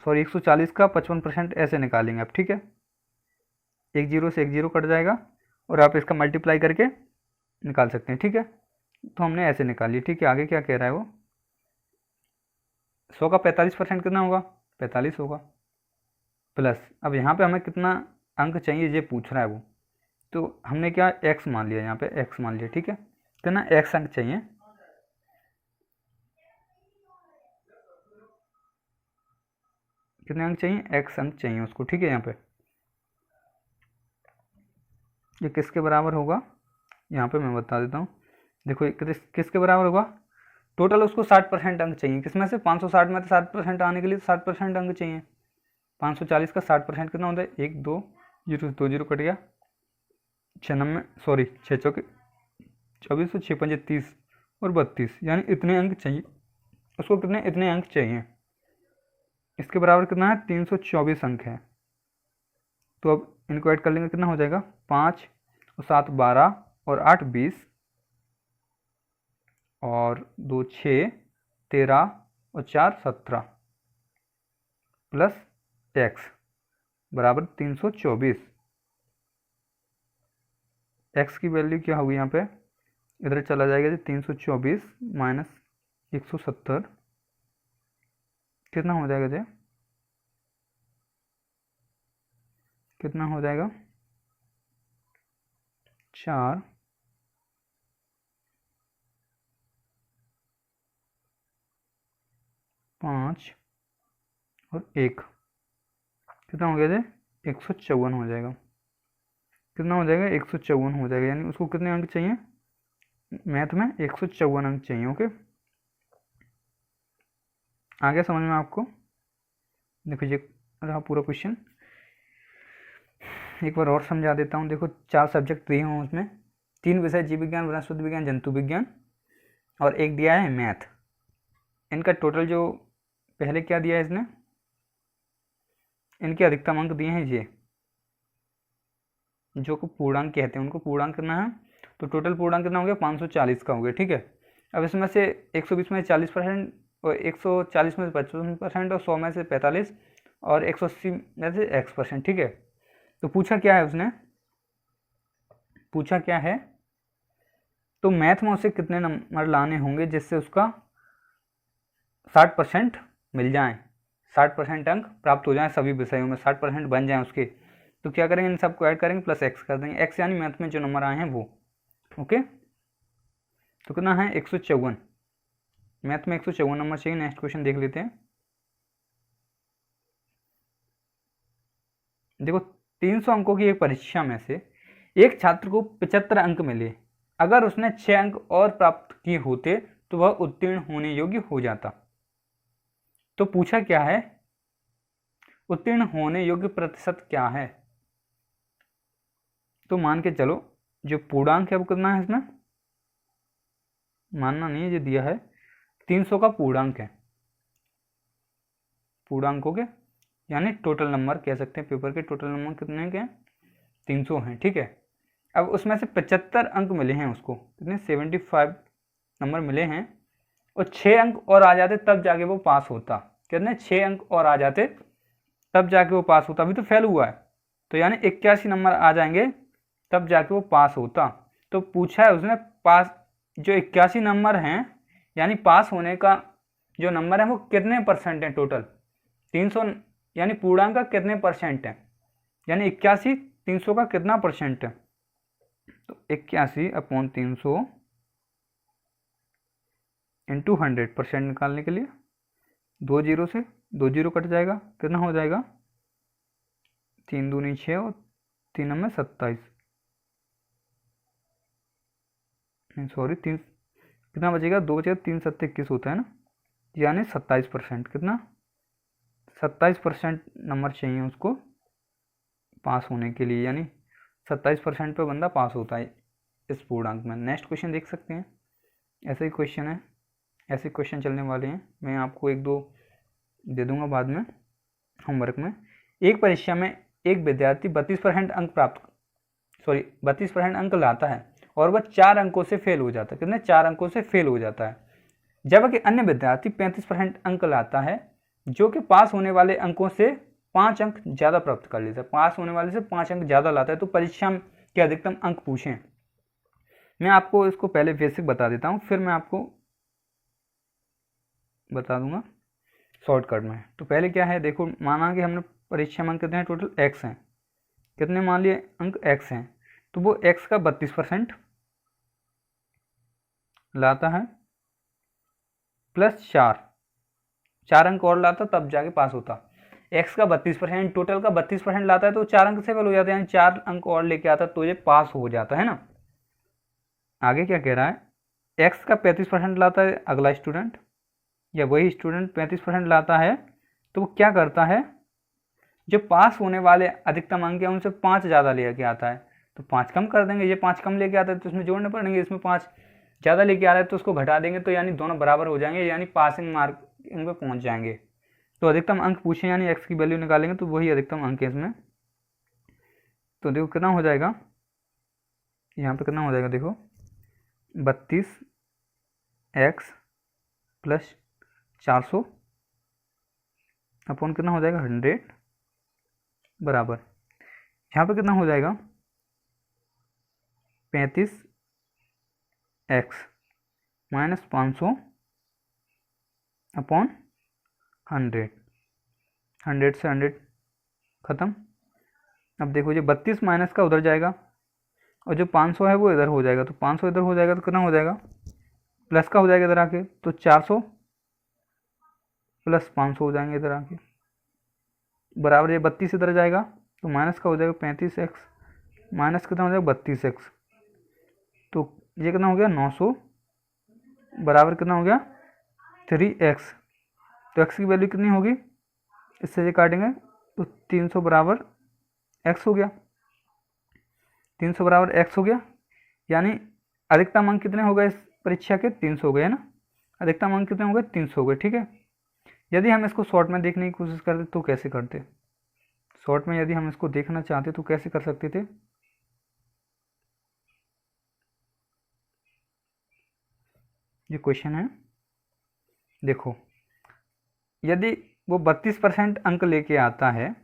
140 का 55% ऐसे निकालेंगे आप, ठीक है। एक जीरो से एक जीरो कट जाएगा और आप इसका मल्टीप्लाई करके निकाल सकते हैं, ठीक है। तो हमने ऐसे निकाली, ठीक है। आगे क्या कह रहा है वो, 100 का 45% कितना होगा, 45 होगा। प्लस अब यहाँ पे हमें कितना अंक चाहिए ये पूछ रहा है वो, तो हमने क्या x मान लिया, यहाँ पे x मान लिया, ठीक है। कितना x अंक चाहिए, कितने अंक चाहिए, x अंक चाहिए उसको, ठीक है। यहाँ पे ये किसके बराबर होगा, यहाँ पे मैं बता देता हूँ। देखो ये किसके बराबर होगा, टोटल उसको 60% अंक चाहिए, किसमें से 560 में, तो 60% आने के लिए 60% अंक चाहिए। 540 का 60% कितना होता है, 1 2 जीरो 2 जीरो कट गया, 6 चौके 24, 6 पंजे 30 और 32, यानी इतने अंक चाहिए उसको। कितने, इतने अंक चाहिए। इसके बराबर कितना है, 324 अंक है। तो अब इनको ऐड कर लेंगे, कितना हो जाएगा, 5 और 7 12 और 8 20 और 2 6 13 और 4 17 प्लस x बराबर 324। x की वैल्यू क्या होगी, यहाँ पे इधर चला जाएगा जी, 324 माइनस 170 कितना हो जाएगा जी, कितना हो जाएगा, 4 5 और 1 कितना हो गया जी, 154 हो जाएगा। कितना हो जाएगा, 154 हो जाएगा। यानी उसको कितने अंक चाहिए, मैथ में 154 अंक चाहिए। ओके, आगे समझ में आपको। देखो ये रहा पूरा क्वेश्चन, एक बार और समझा देता हूँ। देखो 4 सब्जेक्ट दिए हैं उसमें, 3 विषय जीव विज्ञान, वनस्पति विज्ञान, जंतु विज्ञान और एक दिया है मैथ। इनका टोटल जो पहले क्या दिया है इसने, इनके अधिकतम अंक दिए हैं ये, जो को पूर्णांक कहते हैं, उनको पूर्णांक करना है। तो टोटल पूर्णांक कितना हो गया, 540 का हो गया, ठीक है। अब इसमें से 120 में 40% और 140 में 55% और 100 में से 45 और 180 में से x%, ठीक है। तो पूछा क्या है उसने, पूछा क्या है, तो मैथ में उसे कितने नंबर लाने होंगे जिससे उसका 60% मिल जाए, 60% अंक प्राप्त हो जाए, सभी विषयों में 60% बन जाए उसके। तो क्या करेंगे, इन सबको ऐड करेंगे प्लस x कर देंगे, x यानी मैथ में जो नंबर आए हैं वो। ओके, तो कितना है, 154। मैथ में 154 नंबर चाहिए। नेक्स्ट क्वेश्चन देख लेते हैं। देखो 300 अंकों की एक परीक्षा में से एक छात्र को 75 अंक मिले, अगर उसने 6 अंक और प्राप्त किए होते तो वह उत्तीर्ण होने योग्य हो जाता। तो पूछा क्या है, उत्तीर्ण होने योग्य प्रतिशत क्या है। तो मान के चलो जो पूर्णांक है वो कितना है, इसमें मानना नहीं है, जो दिया है 300 का पूर्णांक है, पूर्णांकों के यानी टोटल नंबर कह सकते हैं, पेपर के टोटल नंबर कितने के हैं, 300 हैं, ठीक है। अब उसमें से 75 अंक मिले हैं उसको, कितने, 75 नंबर मिले हैं, और 6 अंक और आ जाते तब जाके वो पास होता। कितने, 6 अंक और आ जाते तब जाके वो पास होता, अभी तो फेल हुआ है, तो यानी 81 नंबर आ जाएंगे तब जाके वो पास होता। तो पूछा है उसने पास, जो 81 नंबर हैं यानी पास होने का जो नंबर है वो कितने परसेंट है टोटल, 300 यानी पूर्णांक का कितने परसेंट है, यानी 81 300 का कितना परसेंट है। तो 81/300 इंटू 100% निकालने के लिए 2 जीरो से 2 जीरो कट जाएगा, कितना हो जाएगा, 3 दूनी 6 और 3 में 27, सॉरी 3 कितना बचेगा, 2 बचेगा, 3 7 21 होता है ना, यानी 27%। कितना, 27% नंबर चाहिए उसको पास होने के लिए, यानी 27% पे बंदा पास होता है इस पूर्णांक में। नेक्स्ट क्वेश्चन देख सकते हैं, ऐसे ही क्वेश्चन है, ऐसे क्वेश्चन चलने वाले हैं। मैं आपको 1-2 दे दूंगा बाद में होमवर्क में। एक परीक्षा में एक विद्यार्थी 32% अंक लाता है और वह 4 अंकों से फेल हो जाता है। कितने? 4 अंकों से फेल हो जाता है। जबकि अन्य विद्यार्थी 35% अंक लाता है, जो कि पास होने वाले अंकों से 5 अंक ज़्यादा प्राप्त कर लेता है। पास होने वाले से 5 अंक ज़्यादा लाता है। तो परीक्षा के अधिकतम अंक पूछें। मैं आपको इसको पहले बेसिक बता देता हूँ, फिर मैं आपको बता दूंगा शॉर्टकट में। तो पहले क्या है, देखो, माना कि हमने परीक्षा में अंक कितने हैं, टोटल x हैं। कितने मान लिए अंक x हैं, तो वो x का 32% लाता है प्लस 4 अंक और लाता तब जाके पास होता। x का 32%, टोटल का 32% लाता है तो 4 अंक से फेल हो जाता है, यानी 4 अंक और लेके आता तो ये पास हो जाता है ना। आगे क्या कह रहा है, x का 35% लाता है अगला स्टूडेंट, या वही स्टूडेंट 35% लाता है, तो वो क्या करता है, जो पास होने वाले अधिकतम अंक है उनसे 5 ज़्यादा लेके आता है। तो 5 कम कर देंगे, ये 5 कम लेके आता है तो इसमें जोड़ने पड़ेंगे, इसमें 5 ज़्यादा लेके आ रहा है तो उसको घटा देंगे, तो यानी दोनों बराबर हो जाएंगे, यानी पासिंग मार्क इनमें पहुँच जाएंगे। तो अधिकतम अंक पूछे, यानी x की वैल्यू निकालेंगे तो वही अधिकतम अंक है इसमें। तो देखो कितना हो जाएगा, यहाँ पे कितना हो जाएगा, देखो 32x प्लस 400 अपॉन कितना हो जाएगा 100 बराबर, यहाँ पे कितना हो जाएगा 35x माइनस 500 अपॉन 100 से 100 ख़त्म। अब देखो ये 32 माइनस का उधर जाएगा और जो 500 है वो इधर हो जाएगा, तो 500 इधर हो जाएगा तो कितना हो जाएगा, प्लस का हो जाएगा इधर आके, तो 400 प्लस 500 हो जाएंगे इधर आके, बराबर ये 32 इधर जाएगा तो माइनस का हो जाएगा 35x माइनस कितना हो जाएगा 32x, तो ये कितना हो गया 900 बराबर कितना हो गया 3x। तो x की वैल्यू कितनी होगी, इससे ये काटेंगे तो 300 बराबर x हो गया, 300 बराबर x हो गया, यानी अधिकतम अंक कितने हो गए इस परीक्षा के, 300 हो गए, है ना। अधिकतम अंक कितने हो गए, 300 हो गए, ठीक है। यदि हम इसको शॉर्ट में देखने की कोशिश करते तो कैसे करते, शॉर्ट में यदि हम इसको देखना चाहते तो कैसे कर सकते थे, ये क्वेश्चन है, देखो, यदि वो 32% अंक लेके आता है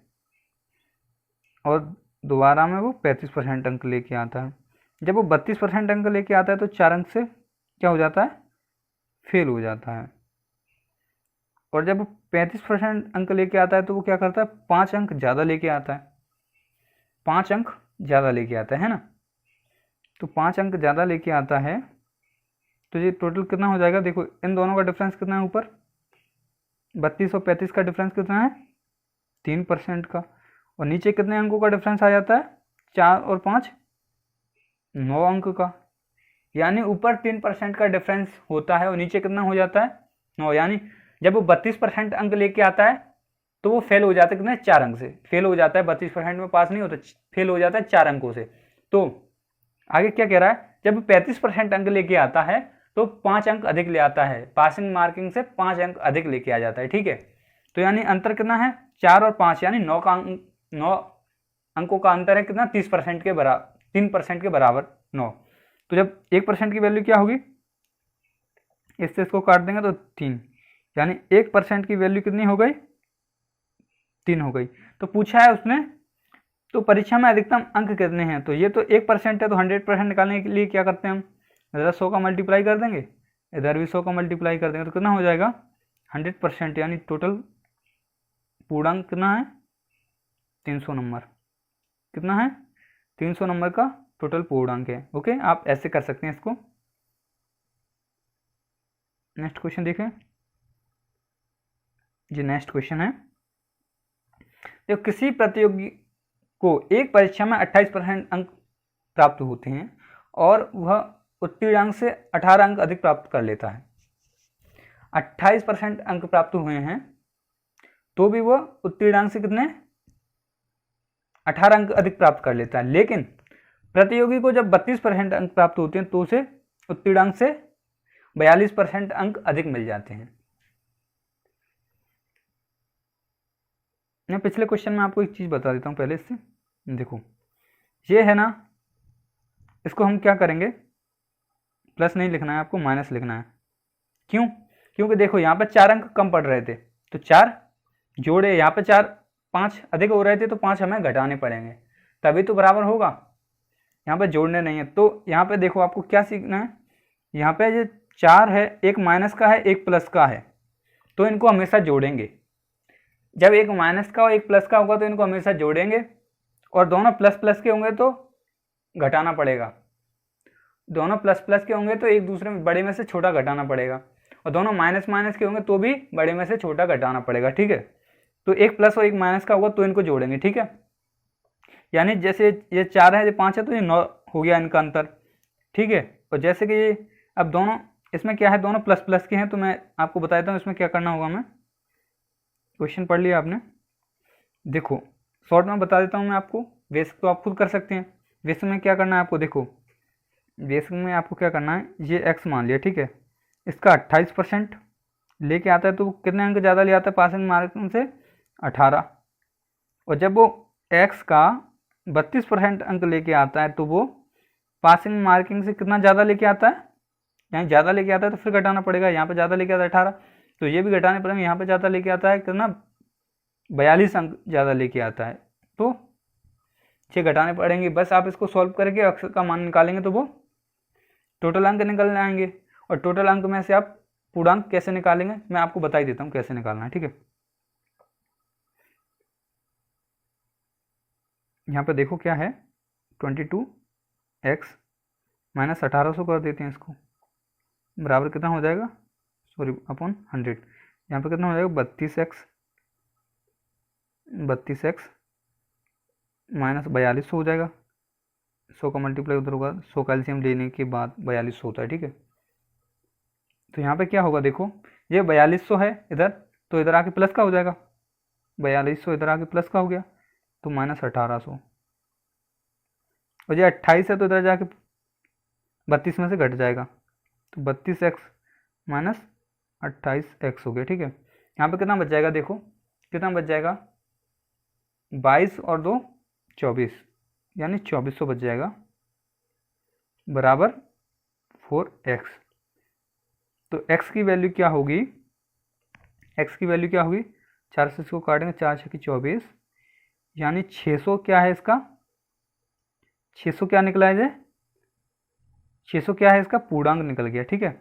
और दोबारा में वो 35% अंक लेके आता है, जब वो 32% अंक लेके आता है तो 4 अंक से क्या हो जाता है, फेल हो जाता है, और जब वो 35% अंक लेके आता है तो वो क्या करता है, 5 अंक ज़्यादा लेके आता है, 5 अंक ज़्यादा लेके आता है ना। तो 5 अंक ज़्यादा लेके आता है तो ये टोटल कितना हो जाएगा, देखो इन दोनों का डिफरेंस कितना है, ऊपर 32 और 35 का डिफरेंस कितना है 3% का, और नीचे कितने अंकों का डिफरेंस आ जाता है, 4 और 5 9 अंक का, यानी ऊपर 3% का डिफरेंस होता है और नीचे कितना हो जाता है 9, यानी जब वो 32% अंक लेके आता है तो वो फेल हो जाता है कितने, 4 अंक से फेल हो जाता है, 32% में पास नहीं होता, फेल हो जाता है 4 अंकों से। तो आगे क्या कह रहा है, जब 35% अंक लेके आता है तो 5 अंक अधिक ले आता है, पासिंग मार्किंग से 5 अंक अधिक लेके आ जाता है, ठीक है। तो यानी अंतर कितना है, 4 और 5, यानी 9 अंकों का अंतर है कितना, 30% के बराबर, 3% के बराबर 9। तो जब 1% की वैल्यू क्या होगी, इससे इसको काट देंगे तो 3, यानी 1% की वैल्यू कितनी हो गई, 3 हो गई। तो पूछा है उसने, तो परीक्षा में अधिकतम अंक कितने हैं, तो ये तो 1% है, तो 100% निकालने के लिए क्या करते हैं हम, इधर 100 का मल्टीप्लाई कर देंगे, इधर भी 100 का मल्टीप्लाई कर देंगे, तो कितना हो जाएगा 100%, यानी टोटल पूर्णांक कितना है 300 नंबर, कितना है 300 नंबर का टोटल पूर्णांक है। ओके, आप ऐसे कर सकते हैं इसको। नेक्स्ट क्वेश्चन देखें जी, नेक्स्ट क्वेश्चन है, तो किसी प्रतियोगी को एक परीक्षा में 28% अंक प्राप्त होते हैं और वह उत्तीर्णांक से 18 अंक अधिक प्राप्त कर लेता है। 28% अंक प्राप्त हुए हैं तो भी वह उत्तीर्णांक से कितने 18 अंक अधिक प्राप्त कर लेता है, लेकिन प्रतियोगी को जब 32% अंक प्राप्त होते हैं तो उसे उत्तीर्णांक से 42% अंक अधिक मिल जाते हैं। मैं पिछले क्वेश्चन में आपको एक चीज बता देता हूं पहले, इससे देखो, ये है ना, इसको हम क्या करेंगे, प्लस नहीं लिखना है आपको, माइनस लिखना है। क्यों? क्योंकि देखो यहाँ पर 4 अंक कम पड़ रहे थे, तो 4 जोड़े, यहाँ पे 4 5 अधिक हो रहे थे, तो 5 हमें घटाने पड़ेंगे, तभी तो बराबर होगा। यहाँ पे जोड़ने नहीं है। तो यहाँ पे देखो आपको क्या सीखना है, यहाँ पे ये 4 है, एक माइनस का है एक प्लस का है, तो इनको हमेशा जोड़ेंगे। जब एक माइनस का और एक प्लस का होगा तो इनको हमेशा जोड़ेंगे, और दोनों प्लस प्लस के होंगे तो घटाना पड़ेगा। दोनों प्लस प्लस के होंगे तो एक दूसरे में बड़े में से छोटा घटाना पड़ेगा, और दोनों माइनस माइनस के होंगे तो भी बड़े में से छोटा घटाना पड़ेगा। ठीक है, तो एक प्लस और एक माइनस का होगा तो इनको जोड़ेंगे। ठीक है, यानी जैसे ये 4 है, ये 5 है, तो ये 9 हो गया इनका अंतर। ठीक है, और जैसे कि ये अब दोनों इसमें क्या है, दोनों प्लस प्लस के हैं, तो मैं आपको बता देता हूँ इसमें क्या करना होगा। मैं क्वेश्चन पढ़ लिया आपने, देखो शॉर्ट में बता देता हूँ मैं आपको, बेसिक तो आप खुद कर सकते हैं। बेसिक में क्या करना है आपको, देखो बेसिक में आपको क्या करना है, ये x मान लिया, ठीक है, इसका 28% लेके आता है, तो कितने अंक ज़्यादा ले आता है पासिंग मार्किंग से, 18। और जब वो x का 32% अंक लेके आता है, तो वो पासिंग मार्किंग से कितना ज़्यादा लेके आता है, यहाँ ज़्यादा लेके आता है तो फिर घटाना पड़ेगा। यहाँ पे ज़्यादा लेके आता है 18, तो ये भी घटाने पड़ेंगे। यहाँ पे ज़्यादा लेके आता है कितना, 42 अंक ज़्यादा लेके आता है, तो ये घटाने पड़ेंगे। बस आप इसको सॉल्व करके अक्सर का मान निकालेंगे तो वो टोटल अंक निकल आएंगे। और टोटल अंक में से आप पूर्णांक कैसे निकालेंगे मैं आपको बता ही देता हूँ कैसे निकालना है। ठीक है, यहाँ पे देखो क्या है, 22x माइनस 1800 कर देते हैं इसको, बराबर कितना हो जाएगा, सॉरी अपॉन 100। यहाँ पे कितना हो जाएगा, 32x माइनस 4200 हो जाएगा। 100 का मल्टीप्लाई उधर होगा, 100 का एलसीएम लेने के बाद 4200 होता है। ठीक है, तो यहाँ पे क्या होगा, देखो ये 4200 है इधर, तो इधर आके प्लस का हो जाएगा, 4200 इधर आके प्लस का हो गया, तो माइनस 1800। और ये 28 है, तो इधर जाके 32 में से घट जाएगा, तो 32x माइनस 28x हो गया। ठीक है, यहाँ पे कितना बच जाएगा, देखो कितना बच जाएगा, 22 और 2 24, यानी 2400 बच जाएगा, बराबर 4x। तो x की वैल्यू क्या होगी, x की वैल्यू क्या होगी, 4 से इसको काटेंगे, 4 6 24, यानी 600 क्या है इसका, 600 क्या निकला है, 600 क्या है इसका, पूर्णांक निकल गया। ठीक है,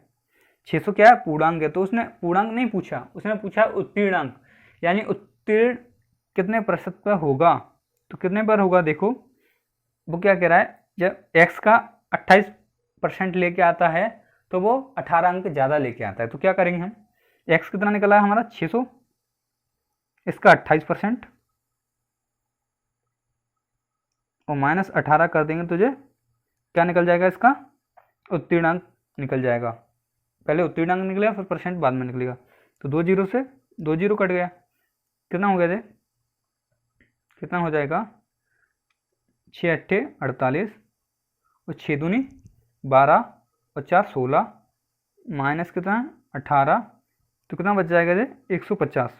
600 क्या है, पूर्णांक है। तो उसने पूर्णांक नहीं पूछा, उसने पूछा उत्तीर्णांक, यानी उत्तीर्ण कितने प्रतिशत पर होगा, तो कितने पर होगा, देखो वो क्या कह रहा है, जब x का 28% लेके आता है तो वो 18 अंक ज़्यादा लेके आता है। तो क्या करेंगे हम, x कितना निकला है हमारा 600, इसका 28% और माइनस 18 कर देंगे तो ये क्या निकल जाएगा, इसका उत्तीर्णांक निकल जाएगा। पहले उत्तीर्णांक निकलेगा फिर परसेंट बाद में निकलेगा। तो 2 जीरो से 2 जीरो कट गया, कितना हो गया ये, कितना हो जाएगा, 6 अट्ठे 48 और 6 दूनी 12 और 4 16 माइनस कितना 18, तो कितना बच जाएगा ये 150,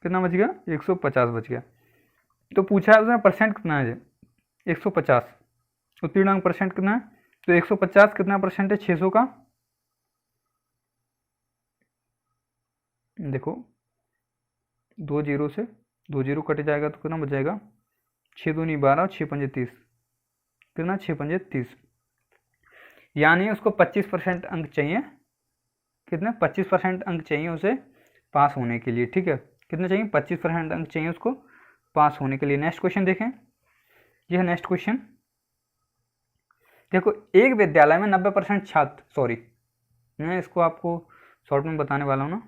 कितना बच गया 150 बच गया। तो पूछा है उसने परसेंट कितना है, 150, उत्तीर्णांक परसेंट कितना है, तो 150 कितना परसेंट है 600 का, देखो 2 जीरो से 2 जीरो कट जाएगा तो कितना बच जाएगा, 6 दूनी 12 और 6 पंजे 30, कितना 6 पंजे 30, यानी उसको 25% अंक चाहिए, कितने 25% अंक चाहिए उसे पास होने के लिए। ठीक है, कितने चाहिए, 25% अंक चाहिए उसको पास होने के लिए। नेक्स्ट क्वेश्चन देखें, यह है नेक्स्ट क्वेश्चन। देखो एक विद्यालय में 90% छात्र, सॉरी मैं इसको आपको शॉर्ट में बताने वाला हूँ ना,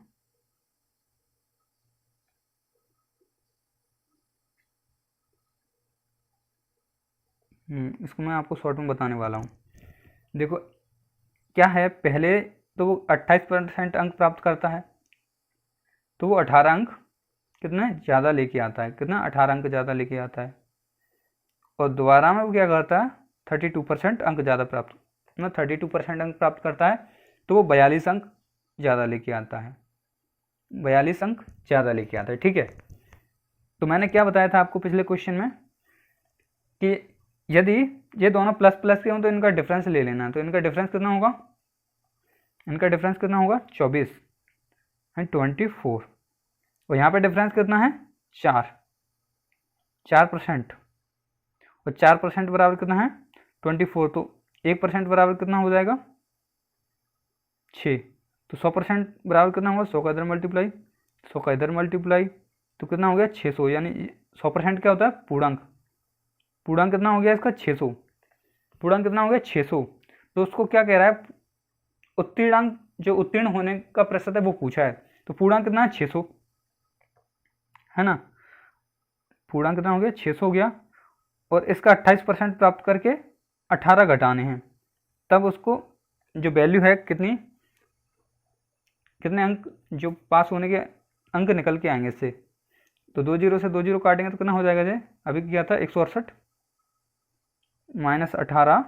इसको मैं आपको शॉर्ट में बताने वाला हूँ। देखो क्या है, पहले तो वो 28% अंक प्राप्त करता है, तो वो 18 अंक कितना ज़्यादा लेके आता है, कितना 18 अंक ज़्यादा लेके आता है। और दोबारा में वो क्या करता है, 32% अंक ज़्यादा प्राप्त, मतलब 32% अंक प्राप्त करता है, तो वो 42 अंक ज़्यादा लेके आता है, 42 अंक ज़्यादा लेके आता है। ठीक है, तो मैंने क्या बताया था आपको पिछले क्वेश्चन में कि यदि ये दोनों प्लस प्लस के हों तो इनका डिफरेंस ले लेना। तो इनका डिफरेंस कितना होगा, इनका डिफरेंस कितना होगा 24 एंड 24, और यहाँ पे डिफरेंस कितना है 4%, और 4% बराबर कितना है 24, तो 1% बराबर कितना हो जाएगा 6, तो 100% बराबर कितना होगा 100 का इधर मल्टीप्लाई 100 का इधर मल्टीप्लाई, तो कितना हो गया 600, यानी 100% क्या होता है पूर्णांक। पूर्णांक कितना हो गया इसका 600, पूर्णांक कितना हो गया 600। तो उसको क्या कह रहा है, उत्तीर्णांक जो उत्तीर्ण होने का प्रतिशत है वो पूछा है, तो पूर्णांक कितना है 600 है ना। पूर्णांक कितना हो गया 600 हो गया, और इसका 28% प्राप्त करके 18 घटाने हैं, तब उसको जो वैल्यू है कितनी, कितने अंक जो पास होने के अंक निकल के आएंगे इससे। तो 2 जीरो से 2 जीरो काटेंगे तो कितना हो जाएगा जी, अभी क्या था 168 माइनस 18,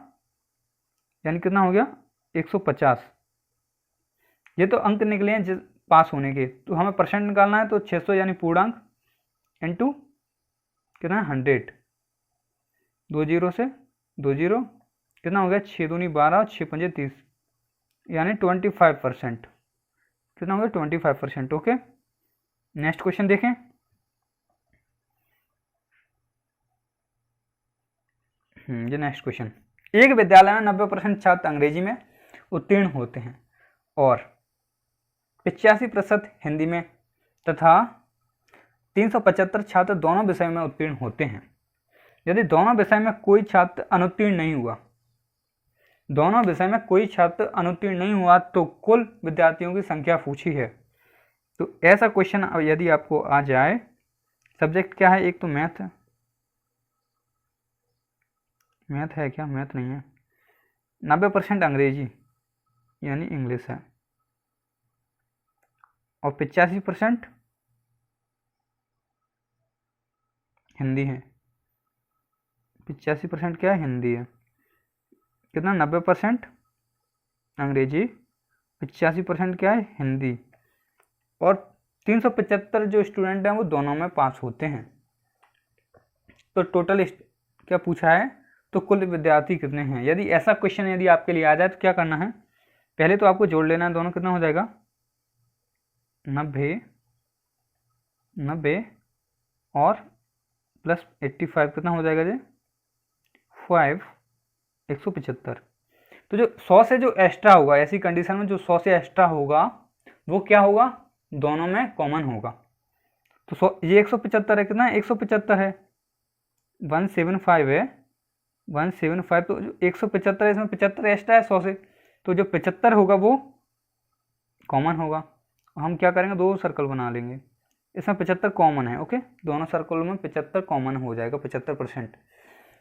यानी कितना हो गया 150। ये तो अंक निकले हैं जिस पास होने के, तो हमें परसेंट निकालना है, तो 600 यानी पूर्णांक इंटू कितना 100, 2 जीरो से 2 जीरो, कितना हो गया 6 दूनी 12, 6 पंजे 30, यानी 25%, कितना हो गया 25%। ओके, नेक्स्ट क्वेश्चन देखें। ये नेक्स्ट क्वेश्चन, एक विद्यालय में 90% छात्र अंग्रेजी में उत्तीर्ण होते हैं और 85% हिंदी में तथा 375 छात्र दोनों विषय में उत्तीर्ण होते हैं। यदि दोनों विषय में कोई छात्र अनुत्तीर्ण नहीं हुआ, दोनों विषय में कोई छात्र अनुत्तीर्ण नहीं हुआ तो कुल विद्यार्थियों की संख्या पूछी है। तो ऐसा क्वेश्चन यदि आपको आ जाए, सब्जेक्ट क्या है, एक तो मैथ है, मैथ है क्या, मैथ नहीं है, 90% अंग्रेजी यानी इंग्लिश है, और 85% हिंदी है, 85% क्या है हिंदी है, कितना 90% अंग्रेजी, 85% क्या है हिंदी, और 375 जो स्टूडेंट हैं वो दोनों में पास होते हैं। तो टोटल क्या पूछा है, तो कुल विद्यार्थी कितने हैं। यदि ऐसा क्वेश्चन यदि आपके लिए आ जाए तो क्या करना है, पहले तो आपको जोड़ लेना है दोनों, कितना हो जाएगा 90 और प्लस 85 कितना हो जाएगा जी 5, 175। तो जो 100 से जो एक्स्ट्रा होगा, ऐसी कंडीशन में जो 100 से एक्स्ट्रा होगा वो क्या होगा, दोनों में कॉमन होगा। तो 100, ये 175 है, कितना 175 है, 175 है, 175, तो जो 175 है इसमें 75 एक्स्ट्रा है 100 से, तो जो 75 होगा वो कॉमन होगा। हम क्या करेंगे, दो सर्कल बना लेंगे, इसमें 75 कॉमन है। ओके, दोनों सर्कलों में 75 कॉमन हो जाएगा, 75%।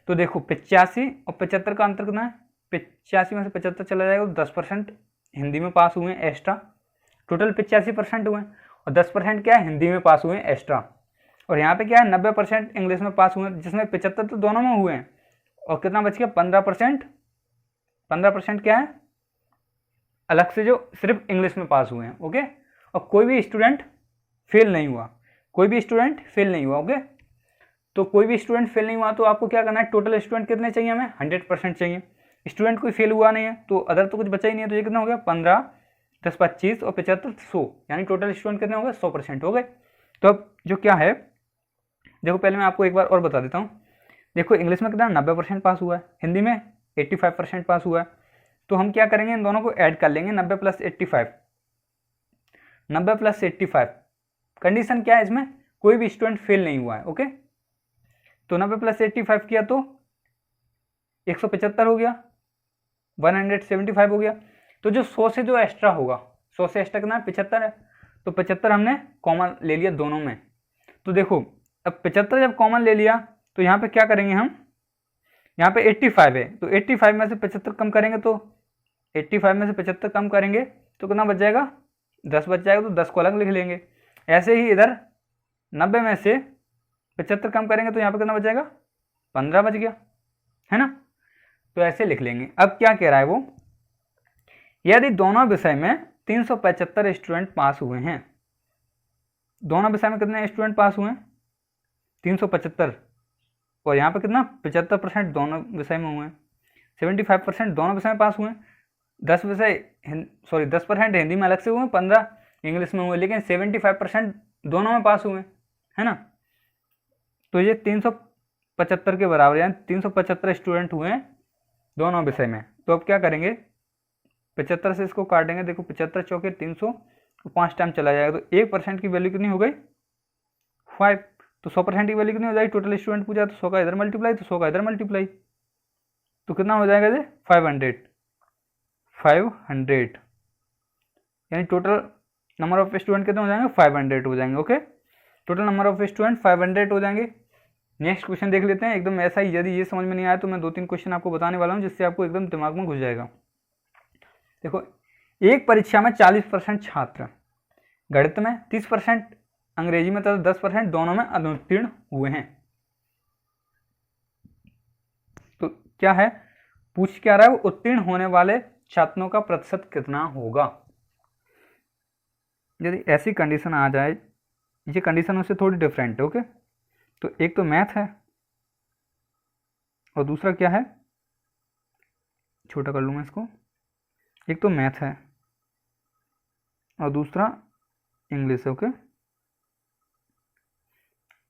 तो देखो 85 और 75 का अंतर कितना है, 85 में से 75 चला जाएगा तो 10% हिंदी में पास हुए हैं एक्स्ट्रा, टोटल 85% हुए, और 10% क्या है हिंदी में पास हुए हैं एक्स्ट्रा, और यहाँ पे क्या है 90% इंग्लिश में पास हुए हैं, जिसमें 75 तो दोनों में हुए हैं, और कितना बच गया 15%, 15% क्या है अलग से जो सिर्फ इंग्लिश में पास हुए हैं। ओके, और कोई भी स्टूडेंट फेल नहीं हुआ, कोई भी स्टूडेंट फेल नहीं हुआ। ओके, तो कोई भी स्टूडेंट फेल नहीं हुआ तो आपको क्या करना है, टोटल स्टूडेंट कितने चाहिए हमें, 100% चाहिए। स्टूडेंट कोई फेल हुआ नहीं है तो अदर तो कुछ बचा ही नहीं है, तो ये कितना हो गया 15, 10, 25 और 75, 100, यानी टोटल स्टूडेंट कितने हो गए 100% हो गए। तो अब जो क्या है, देखो पहले मैं आपको एक बार और बता देता हूँ। देखो इंग्लिश में कितना 90% पास हुआ है, हिंदी में 85% पास हुआ है, तो हम क्या करेंगे, इन दोनों को ऐड कर लेंगे, 90 + 85, 90 + 85। कंडीशन क्या है इसमें, कोई भी स्टूडेंट फेल नहीं हुआ है। ओके, तो 90 + 85 किया तो 175 हो गया, 175 हो गया। तो जो 100 से जो एक्स्ट्रा होगा, 100 से एक्स्ट्रा कितना है 75 है, तो 75 हमने कॉमन ले लिया दोनों में। तो देखो अब 75 जब कॉमन ले लिया तो यहाँ पे क्या करेंगे हम, यहाँ पे 85 है तो 85 में से 75 कम करेंगे, तो 85 में से 75 कम करेंगे तो कितना बच जाएगा 10 बच जाएगा, तो 10 को अलग लिख लेंगे। ऐसे ही इधर 90 में से 75 कम करेंगे तो यहाँ पे कितना बच जाएगा 15 बच गया, है ना। तो ऐसे लिख लेंगे। अब क्या कह रहा है वो, यदि दोनों विषय में 375 स्टूडेंट पास हुए हैं, दोनों विषय में कितने स्टूडेंट पास हुए हैं 375, और यहाँ पे कितना 75% दोनों विषय में हुए हैं, 75% दोनों विषय में पास हुए हैं। 10% हिंदी में अलग से हुए, 15 इंग्लिश में हुए, लेकिन 75% दोनों में पास हुए, है ना। तो ये 375 के बराबर, यानी 375 स्टूडेंट हुए हैं दोनों विषय में। तो अब क्या करेंगे, 75 से इसको काटेंगे, देखो 75 चौके 300, तो 5 टाइम चला जाएगा, तो 1% की वैल्यू कितनी हो गई 5। तो 100% की वैल्यू कितनी हो जाएगी, टोटल स्टूडेंट पूछा तो 100 का इधर मल्टीप्लाई, तो 100 का इधर मल्टीप्लाई, तो कितना हो जाएगा ये 500, यानी टोटल नंबर ऑफ स्टूडेंट कितने हो जाएंगे 500 हो जाएंगे। Okay, total number of student 500 हो जाएंगे। नेक्स्ट क्वेश्चन देख लेते हैं, एकदम ऐसा ही। यदि ये समझ में नहीं आया तो मैं 2-3 क्वेश्चन आपको बताने वाला हूँ, जिससे आपको एकदम दिमाग में घुस जाएगा। देखो, एक परीक्षा में 40% छात्र गणित में, 30% अंग्रेजी में तथा 10% दोनों में अनुत्तीर्ण हुए हैं। तो क्या है, पूछ क्या रहा है, वो उत्तीर्ण होने वाले छात्रों का प्रतिशत कितना होगा। यदि ऐसी कंडीशन आ जाए, ये कंडीशन उससे थोड़ी डिफरेंट है। ओके, तो एक तो मैथ है और दूसरा क्या है, छोटा कर लूँ मैं इसको, एक तो मैथ है और दूसरा इंग्लिश है। ओके,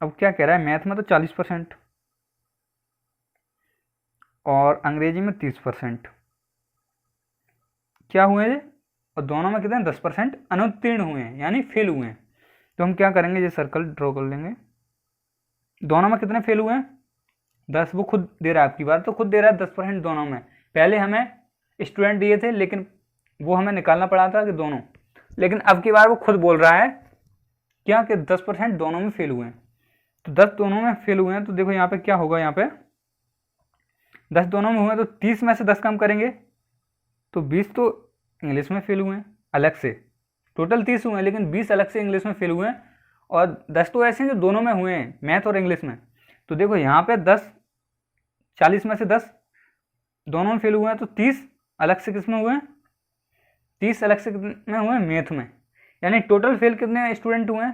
अब क्या कह रहा है, मैथ में तो 40% और अंग्रेजी में 30% क्या हुए हैं, और दोनों में कितने 10% अनुत्तीर्ण हुए हैं, यानी फेल हुए हैं। तो हम क्या करेंगे, ये सर्कल ड्रॉ कर लेंगे। दोनों में कितने फेल हुए हैं 10, वो खुद दे रहा है, आपकी बात तो खुद दे रहा है 10% दोनों में। पहले हमें स्टूडेंट दिए थे, लेकिन वो हमें निकालना पड़ा था कि दोनों, लेकिन अब की बार वो खुद बोल रहा है क्या कि 10% दोनों में फेल हुए हैं। तो 10 दोनों में फेल हुए हैं, तो देखो यहाँ पे क्या होगा, यहाँ पे 10 दोनों में हुए तो 30 में से 10 कम करेंगे तो 20 तो इंग्लिश में फेल हुए हैं अलग से, टोटल 30 हुए हैं, लेकिन 20 अलग से इंग्लिश में फेल हुए हैं, और 10 तो ऐसे हैं जो दोनों में हुए हैं, मैथ और इंग्लिश में। तो देखो यहाँ पे 10, 40 में से 10 दोनों में फेल हुए हैं, तो 30 अलग से किस में हुए हैं, 30 अलग से कितने हुए हैं मैथ में, यानी टोटल फेल कितने स्टूडेंट हुए हैं,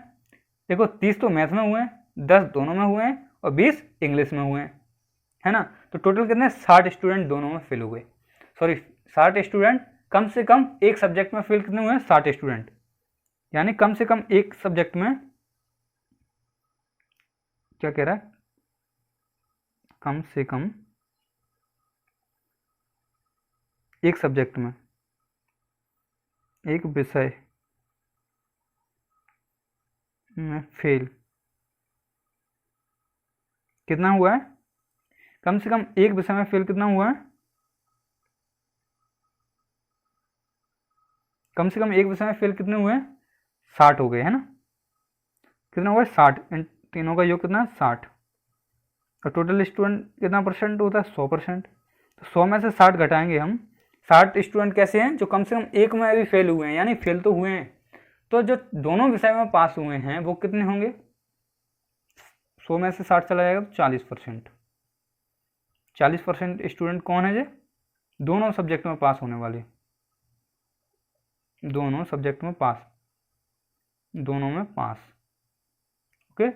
देखो 30 तो मैथ में हुए हैं, 10 दोनों में हुए हैं और 20 इंग्लिश में हुए हैं, है ना। तो टोटल कितने 60 स्टूडेंट दोनों में फेल हुए, 60 स्टूडेंट, कम से कम एक सब्जेक्ट में फेल कितने हुए हैं 60 स्टूडेंट, यानी कम से कम एक सब्जेक्ट में, क्या कह रहा है, कम से कम एक सब्जेक्ट में, एक विषय में फेल कितना हुआ है, कम से कम एक विषय में फेल कितना हुआ है, कम से कम एक विषय में फेल कितने हुए हैं 60 हो गए, है ना। कितना हुआ है 60, इन तीनों का योग कितना है 60, और टोटल स्टूडेंट कितना परसेंट होता है 100%। तो 100 में से 60 घटाएंगे हम, 60 स्टूडेंट कैसे हैं जो कम से कम एक में भी फेल हुए हैं, यानी फेल तो हुए हैं। तो जो दोनों विषय में पास हुए हैं वो कितने होंगे, 100 में से 60 चला जाएगा तो 40%। 40% स्टूडेंट कौन है, जो दोनों सब्जेक्ट में पास होने वाले, दोनों सब्जेक्ट में पास, दोनों में पास। ओके,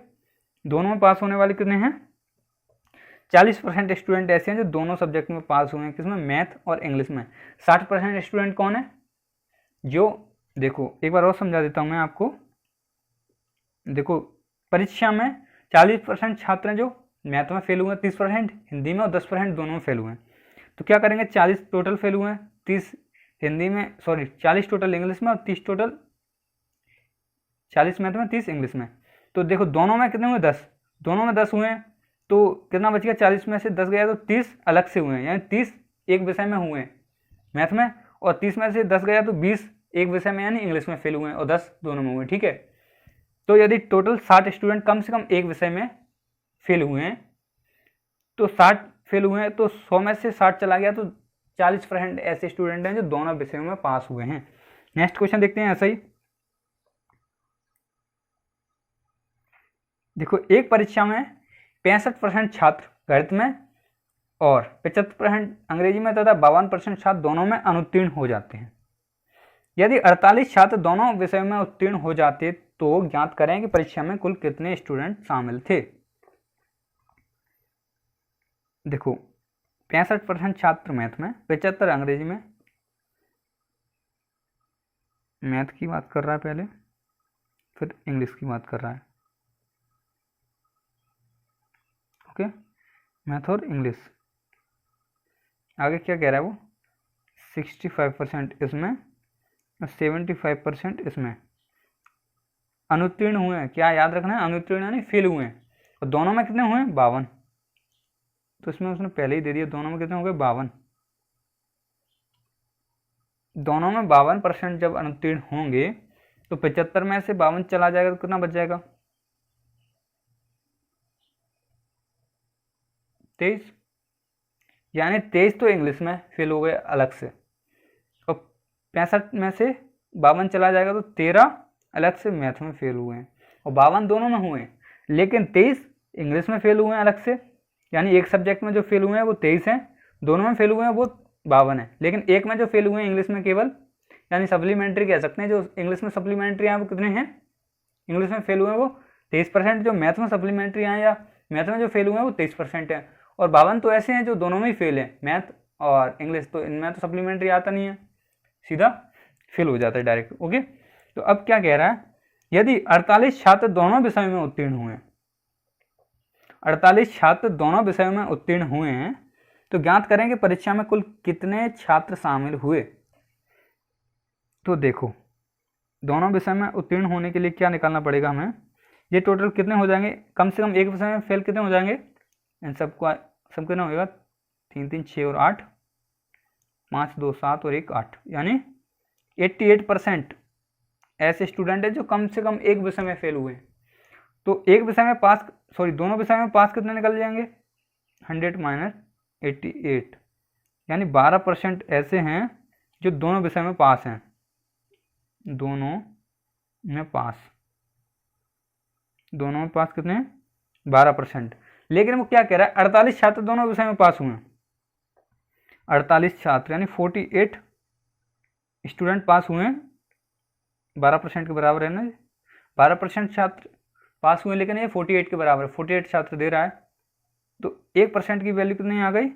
दोनों में पास होने वाले कितने हैं 40% स्टूडेंट ऐसे हैं जो दोनों सब्जेक्ट में पास हुए हैं, किसमें, मैथ और इंग्लिश में। 60% स्टूडेंट कौन है, जो, देखो एक बार और समझा देता हूं मैं आपको। देखो, परीक्षा में 40% छात्र हैं जो मैथ में फेल हुए हैं, 30% हिंदी में और 10% दोनों में फेल हुए हैं। तो क्या करेंगे, 40 टोटल फेल हुए हैं, 30 हिंदी में, 40 टोटल इंग्लिश में और 30 टोटल, 40 मैथ में 30 इंग्लिश में। तो देखो दोनों में कितने हुए 10, दोनों में 10 हुए हैं, तो कितना बच गया, 40 में से 10 गया तो 30 अलग से हुए हैं, यानी 30 एक विषय में हुए हैं मैथ में, और 30 में से 10 गया तो 20 एक विषय में यानी इंग्लिश में फेल हुए हैं, और 10 दोनों में हुए, ठीक है। तो यदि टोटल 60 स्टूडेंट कम से कम एक विषय में फेल हुए हैं, तो 60 फेल हुए हैं, तो 100 में से 60 चला गया तो 40% ऐसे स्टूडेंट हैं जो दोनों विषयों में पास हुए हैं। नेक्स्ट क्वेश्चन देखते हैं ऐसा ही। देखो, एक परीक्षा में 65% छात्र गणित में और 75% अंग्रेजी में तथा 52% छात्र दोनों में अनुत्तीर्ण हो जाते हैं। यदि 48 छात्र दोनों विषयों में उत्तीर्ण हो जाते तो ज्ञात करें कि परीक्षा में कुल कितने स्टूडेंट शामिल थे। देखो 65% छात्र मैथ में, 75 अंग्रेजी में। मैथ की बात कर रहा है पहले, फिर इंग्लिश की बात कर रहा है। ओके, मैथ और इंग्लिश। आगे क्या कह रहा है वो, 65% इसमें और 75% इसमें। अनुत्तीर्ण हुए हैं, क्या याद रखना है, अनुत्तीर्ण यानी फेल हुए हैं। और दोनों में कितने हुए हैं, 52। तो इसमें उसने पहले ही दे दिया, दोनों में कितने हो गए, 52। दोनों में 52% जब अनुत्तीर्ण होंगे तो 75 में से 52 चला जाएगा तो कितना बच जाएगा, 23। यानी 23 तो इंग्लिश में फेल हो गए अलग से, और 65 में से 52 चला जाएगा तो 13 अलग से मैथ में फेल हुए हैं। और 52 दोनों में हुए हैं, लेकिन 23 इंग्लिश में फेल हुए हैं अलग से। यानी एक सब्जेक्ट में जो फेल हुए हैं वो 23 हैं, दोनों में फेल हुए हैं वो 52 है। लेकिन एक में जो फेल हुए हैं इंग्लिश में केवल, यानी सप्लीमेंट्री कह सकते हैं, जो इंग्लिश में सप्लीमेंट्री आए वो कितने हैं, इंग्लिश में फेल हुए हैं वो 23%। जो मैथ में सप्लीमेंट्री आए या मैथ में जो फेल हुए हैं वो 23% है। और 52 तो ऐसे हैं जो दोनों में ही फेल हैं, मैथ और इंग्लिश। तो इनमें तो सप्लीमेंट्री आता नहीं है, सीधा फेल हो जाता है डायरेक्ट। ओके, तो अब क्या कह रहा है, यदि 48 छात्र दोनों विषयों में उत्तीर्ण हुए, 48 छात्र दोनों विषयों में उत्तीर्ण हुए हैं, तो ज्ञात करेंगे परीक्षा में कुल कितने छात्र शामिल हुए। तो देखो दोनों विषय में उत्तीर्ण होने के लिए क्या निकालना पड़ेगा हमें, ये टोटल कितने हो जाएंगे, कम से कम एक विषय में फेल कितने हो जाएंगे, इन सबको सब कितना होगा, 3 3 6 और 8, 5 2 7 और 1 8, यानी 88% ऐसे स्टूडेंट है जो कम से कम एक विषय में फेल हुए। तो एक विषय में पास, सॉरी दोनों विषय में पास कितने निकल जाएंगे, 100 माइनस 88, यानी 12% ऐसे हैं जो दोनों विषय में पास हैं, दोनों में पास, दोनों में पास कितने हैं, 12%। लेकिन वो क्या कह रहा है, 48 छात्र दोनों विषय में पास हुए, 48 छात्र यानी 48 स्टूडेंट पास हुए हैं, 12% के बराबर है ना, 12% छात्र पास हुए, लेकिन ये 48 के बराबर है, 48 छात्र दे रहा है। तो 1% की वैल्यू कितनी आ गई,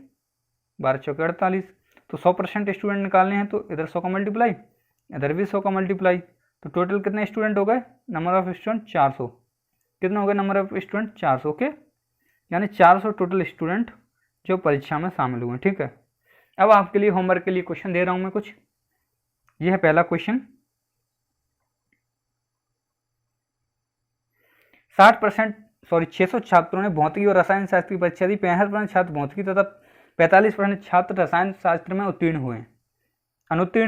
12 चौके 48। तो 100% स्टूडेंट निकालने हैं, तो इधर 100 का मल्टीप्लाई, इधर भी 100 का मल्टीप्लाई। तो टोटल कितने स्टूडेंट हो गए, नंबर ऑफ स्टूडेंट 400। कितने हो गए नंबर ऑफ स्टूडेंट, 400। ओके, यानी 400 टोटल स्टूडेंट जो परीक्षा में शामिल हुए। ठीक है, अब आपके लिए होमवर्क के लिए क्वेश्चन दे रहा हूं मैं कुछ। यह है पहला क्वेश्चन, 600 छात्रों ने भौतिकी और रसायन शास्त्र की परीक्षा दी। 65% छात्र भौतिकी तथा 45% छात्र रसायन शास्त्र में अनुत्तीर्ण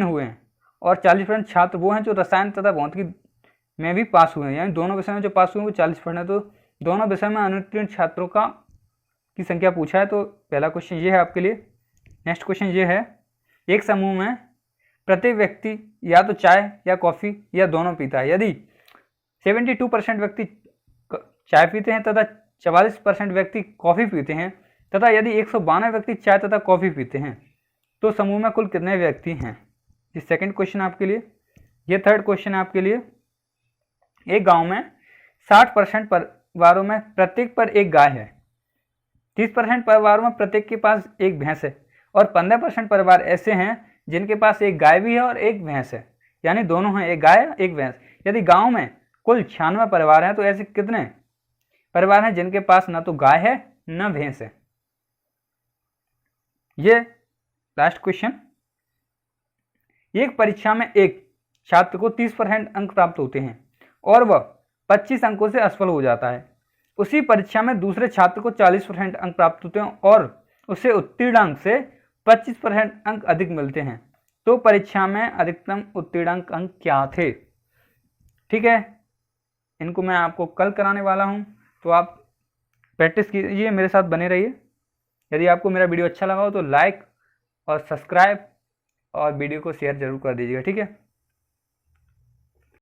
हुए हैं, और 40% छात्र वो हैं जो रसायन तथा भौतिकी में भी पास हुए हैं, यानी दोनों विषय में जो पास हुए हैं वो 40% है। तो दोनों विषय में अनुत्तीर्ण छात्रों की संख्या पूछा है। तो पहला क्वेश्चन ये है आपके लिए। नेक्स्ट क्वेश्चन ये है, एक समूह में प्रत्येक व्यक्ति या तो चाय या कॉफ़ी या दोनों पीता है। यदि 72% व्यक्ति चाय पीते हैं तथा 44% व्यक्ति कॉफ़ी पीते हैं, तथा यदि 192 व्यक्ति चाय तथा कॉफ़ी पीते हैं, तो समूह में कुल कितने व्यक्ति हैं। ये सेकंड क्वेश्चन आपके लिए। ये थर्ड क्वेश्चन है आपके लिए, एक गांव में 60% परिवारों में प्रत्येक पर एक गाय है, 30% परिवारों में प्रत्येक के पास एक भैंस है, और 15% परिवार ऐसे हैं जिनके पास एक गाय भी है और एक भैंस है, यानी दोनों हैं, एक गाय एक भैंस। यदि गांव में कुल 96 परिवार हैं, तो ऐसे कितने परिवार हैं जिनके पास न तो गाय है न भैंस है। ये लास्ट क्वेश्चन, एक परीक्षा में एक छात्र को 30% अंक प्राप्त होते हैं और वह 25 अंकों से असफल हो जाता है। उसी परीक्षा में दूसरे छात्र को 40% अंक प्राप्त होते हैं और उसे उत्तीर्ण अंक से 25% अंक अधिक मिलते हैं। तो परीक्षा में अधिकतम उत्तीर्ण अंक क्या थे। ठीक है, इनको मैं आपको कल कराने वाला हूं, तो आप प्रैक्टिस कीजिए, मेरे साथ बने रहिए। यदि आपको मेरा वीडियो अच्छा लगा हो तो लाइक और सब्सक्राइब और वीडियो को शेयर जरूर कर दीजिएगा। ठीक है।